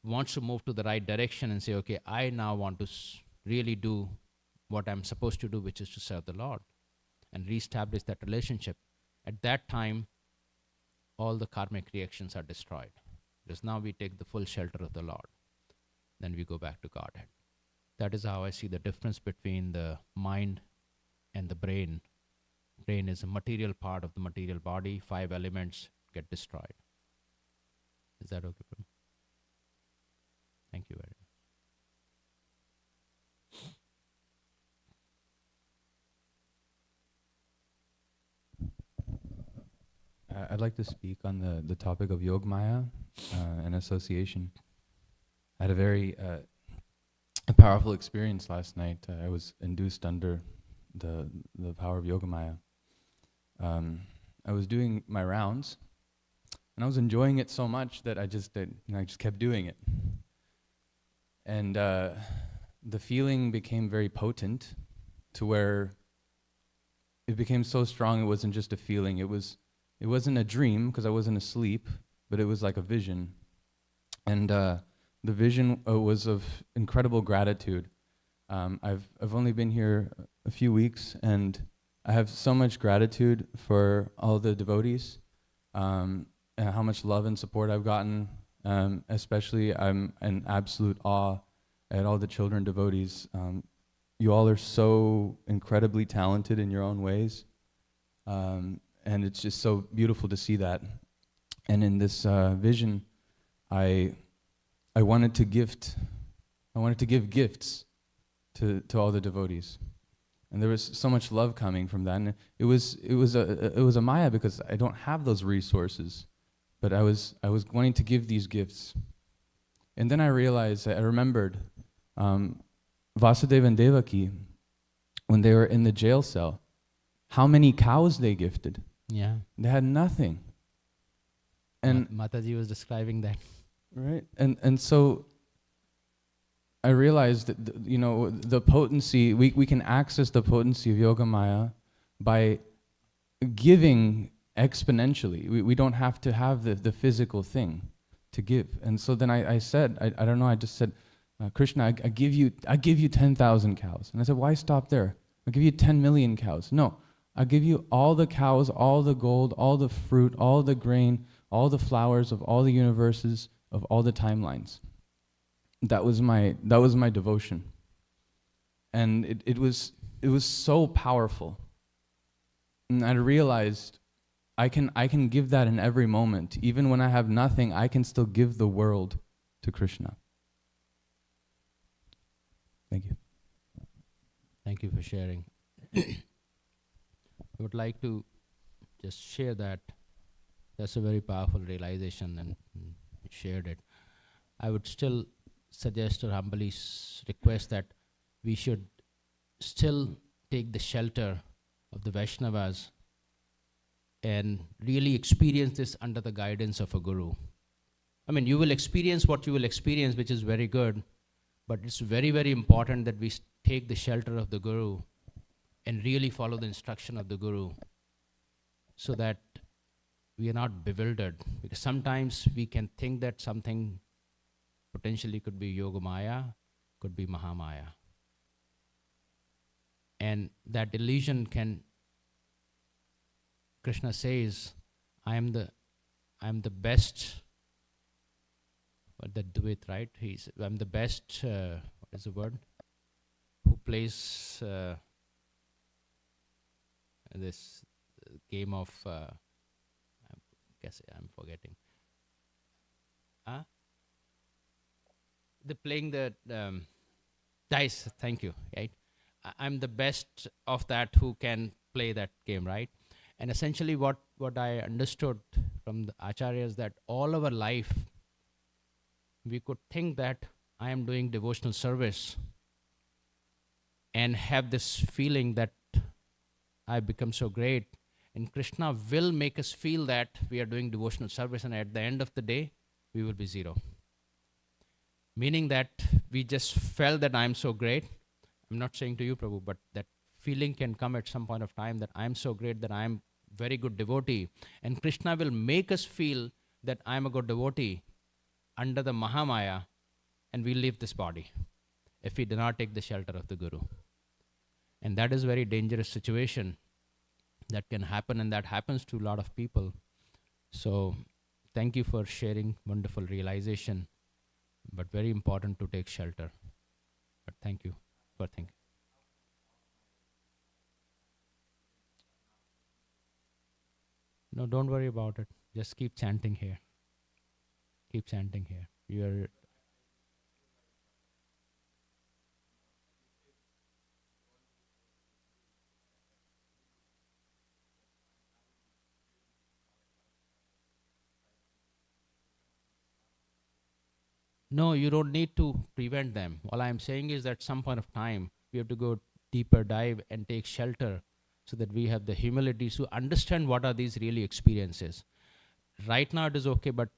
wants to move to the right direction and say, okay, I now want to really do what I'm supposed to do, which is to serve the Lord and reestablish that relationship. At that time, all the karmic reactions are destroyed, because now we take the full shelter of the Lord. Then we go back to Godhead. That is how I see the difference between the mind and the brain. Brain is a material part of the material body. 5 elements get destroyed. Is that okay, Prabhu? Thank you very much. I'd like to speak on the topic of Yogamaya and association. I had a very powerful experience last night. I was induced under the power of Yogamaya. I was doing my rounds, and I was enjoying it so much that I just kept doing it. And the feeling became very potent, to where it became so strong. It wasn't just a feeling. It wasn't a dream, because I wasn't asleep, but it was like a vision. And the vision was of incredible gratitude. I've only been here a few weeks, and I have so much gratitude for all the devotees, and how much love and support I've gotten. Especially, I'm in absolute awe at all the children devotees. You all are so incredibly talented in your own ways, and it's just so beautiful to see that. And in this vision, I wanted to give gifts to all the devotees, and there was so much love coming from that. And it was a maya, because I don't have those resources, but I was wanting to give these gifts. And then I realized, I remembered Vasudeva and Devaki, when they were in the jail cell, how many cows they gifted. Yeah. They had nothing. And Mataji was describing that. Right, and so I realized that the potency, we can access the potency of Yogamaya by giving exponentially. We don't have to have the physical thing to give. And so then I said, I don't know, I just said, Krishna, I give you 10,000 cows. And I said, why stop there? I'll give you 10 million cows. No, I'll give you all the cows, all the gold, all the fruit, all the grain, all the flowers of all the universes, of all the timelines. That was my devotion. And it was so powerful. And I realized I can give that in every moment. Even when I have nothing, I can still give the world to Krishna. Thank you. Thank you for sharing. I would like to just share that. That's a very powerful realization, and you shared it. I would still suggest or humbly request that we should still take the shelter of the Vaishnavas and really experience this under the guidance of a guru. I mean, you will experience what you will experience, which is very good, but it's very, very important that we take the shelter of the guru and really follow the instruction of the guru so that we are not bewildered. Because sometimes we can think that something potentially could be Yogamaya, could be Mahamaya. And that illusion can, Krishna says, I am the best, but that Dvait, right? I'm the best, what is the word? Who plays this game of, I guess I'm forgetting. They're playing the dice, thank you, right? I'm the best of that who can play that game, right? And essentially what I understood from the Acharya is that all our life, we could think that I am doing devotional service and have this feeling that I become so great. And Krishna will make us feel that we are doing devotional service, and at the end of the day, we will be zero. Meaning that we just felt that I'm so great. I'm not saying to you, Prabhu, but that feeling can come at some point of time that I'm so great that I'm very good devotee. And Krishna will make us feel that I'm a good devotee under the Mahamaya, and we leave this body if we do not take the shelter of the Guru. And that is a very dangerous situation that can happen, and that happens to a lot of people. So thank you for sharing wonderful realization, but very important to take shelter. But thank you for thinking. No, don't worry about it. Just keep chanting here. Keep chanting here. You're No, you don't need to prevent them. All I'm saying is that at some point of time, we have to go deeper dive and take shelter so that we have the humility to understand what are these really experiences. Right now it is okay, but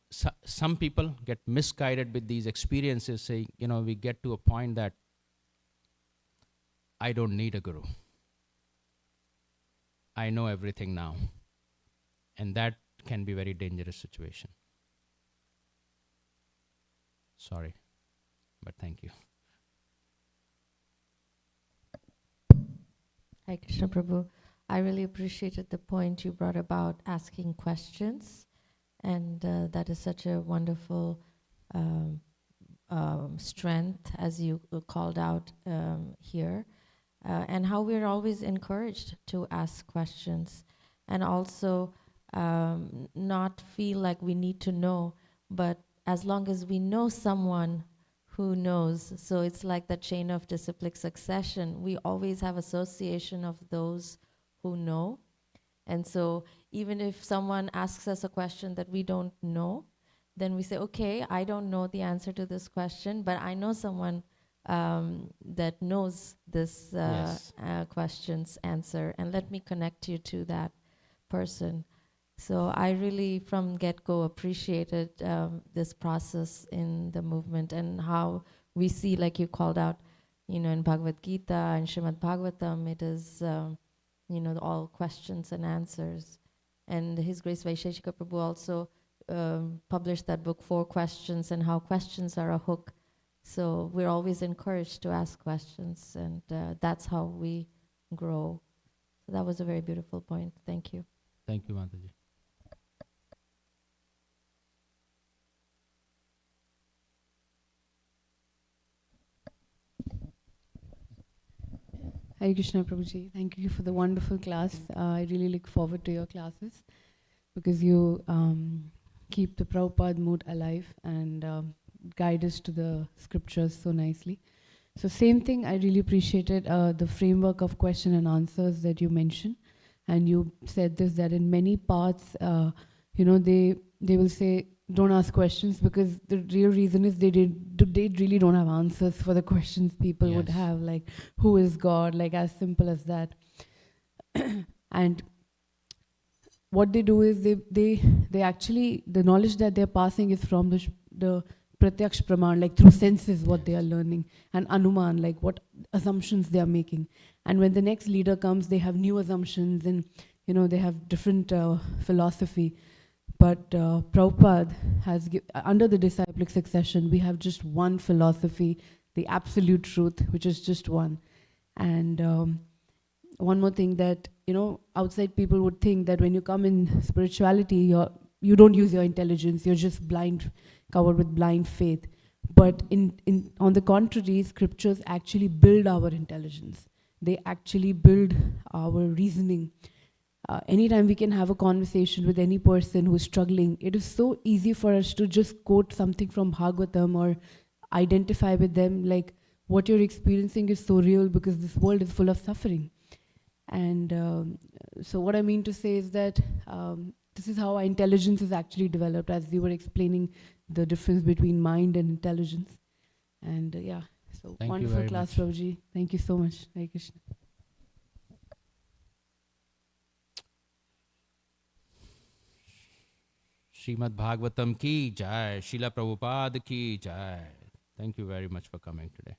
some people get misguided with these experiences, saying, we get to a point that I don't need a guru. I know everything now. And that can be a very dangerous situation. Sorry, but thank you. Hi, Krishna Prabhu. I really appreciated the point you brought about asking questions, and that is such a wonderful strength, as you called out here, and how we're always encouraged to ask questions, and also not feel like we need to know, but as long as we know someone who knows. So it's like the chain of disciplic succession. We always have association of those who know. And so even if someone asks us a question that we don't know, then we say, okay, I don't know the answer to this question, but I know someone that knows this question's answer, and let me connect you to that person. So I really, from get-go, appreciated this process in the movement, and how we see, like you called out, in Bhagavad Gita and Srimad Bhagavatam, it is, all questions and answers. And His Grace Vaisheshika Prabhu also published that book, 4 Questions, and how questions are a hook. So we're always encouraged to ask questions, and that's how we grow. So that was a very beautiful point. Thank you. Thank you, Mataji. Hare Krishna Prabhuji, thank you for the wonderful class. I really look forward to your classes. because you keep the Prabhupada mood alive and guide us to the scriptures so nicely. So same thing, I really appreciated the framework of question and answers that you mentioned. And you said this, that in many parts, they will say, don't ask questions, because the real reason is they really don't have answers for the questions people would Yes. have, like who is God, like as simple as that. And what they do is they actually, the knowledge that they're passing is from the pratyaksh praman, like through senses what they are learning, and anuman, like what assumptions they are making. And when the next leader comes, they have new assumptions, and they have different philosophy. But Prabhupada has under the disciplic succession, we have just one philosophy, the absolute truth, which is just one. And one more thing, that outside people would think that when you come in spirituality, you don't use your intelligence, you're just blind, covered with blind faith. But on the contrary, scriptures actually build our intelligence. They actually build our reasoning. Anytime we can have a conversation with any person who's struggling, it is so easy for us to just quote something from Bhagavatam or identify with them, like what you're experiencing is so real because this world is full of suffering. And so what I mean to say is that this is how our intelligence is actually developed, as you were explaining the difference between mind and intelligence. And so Thank you wonderful very class, much. Prabhuji. Thank you so much. Hare Krishna. Srimad Bhagavatam ki jai, Srila Prabhupada ki jai. Thank you very much for coming today.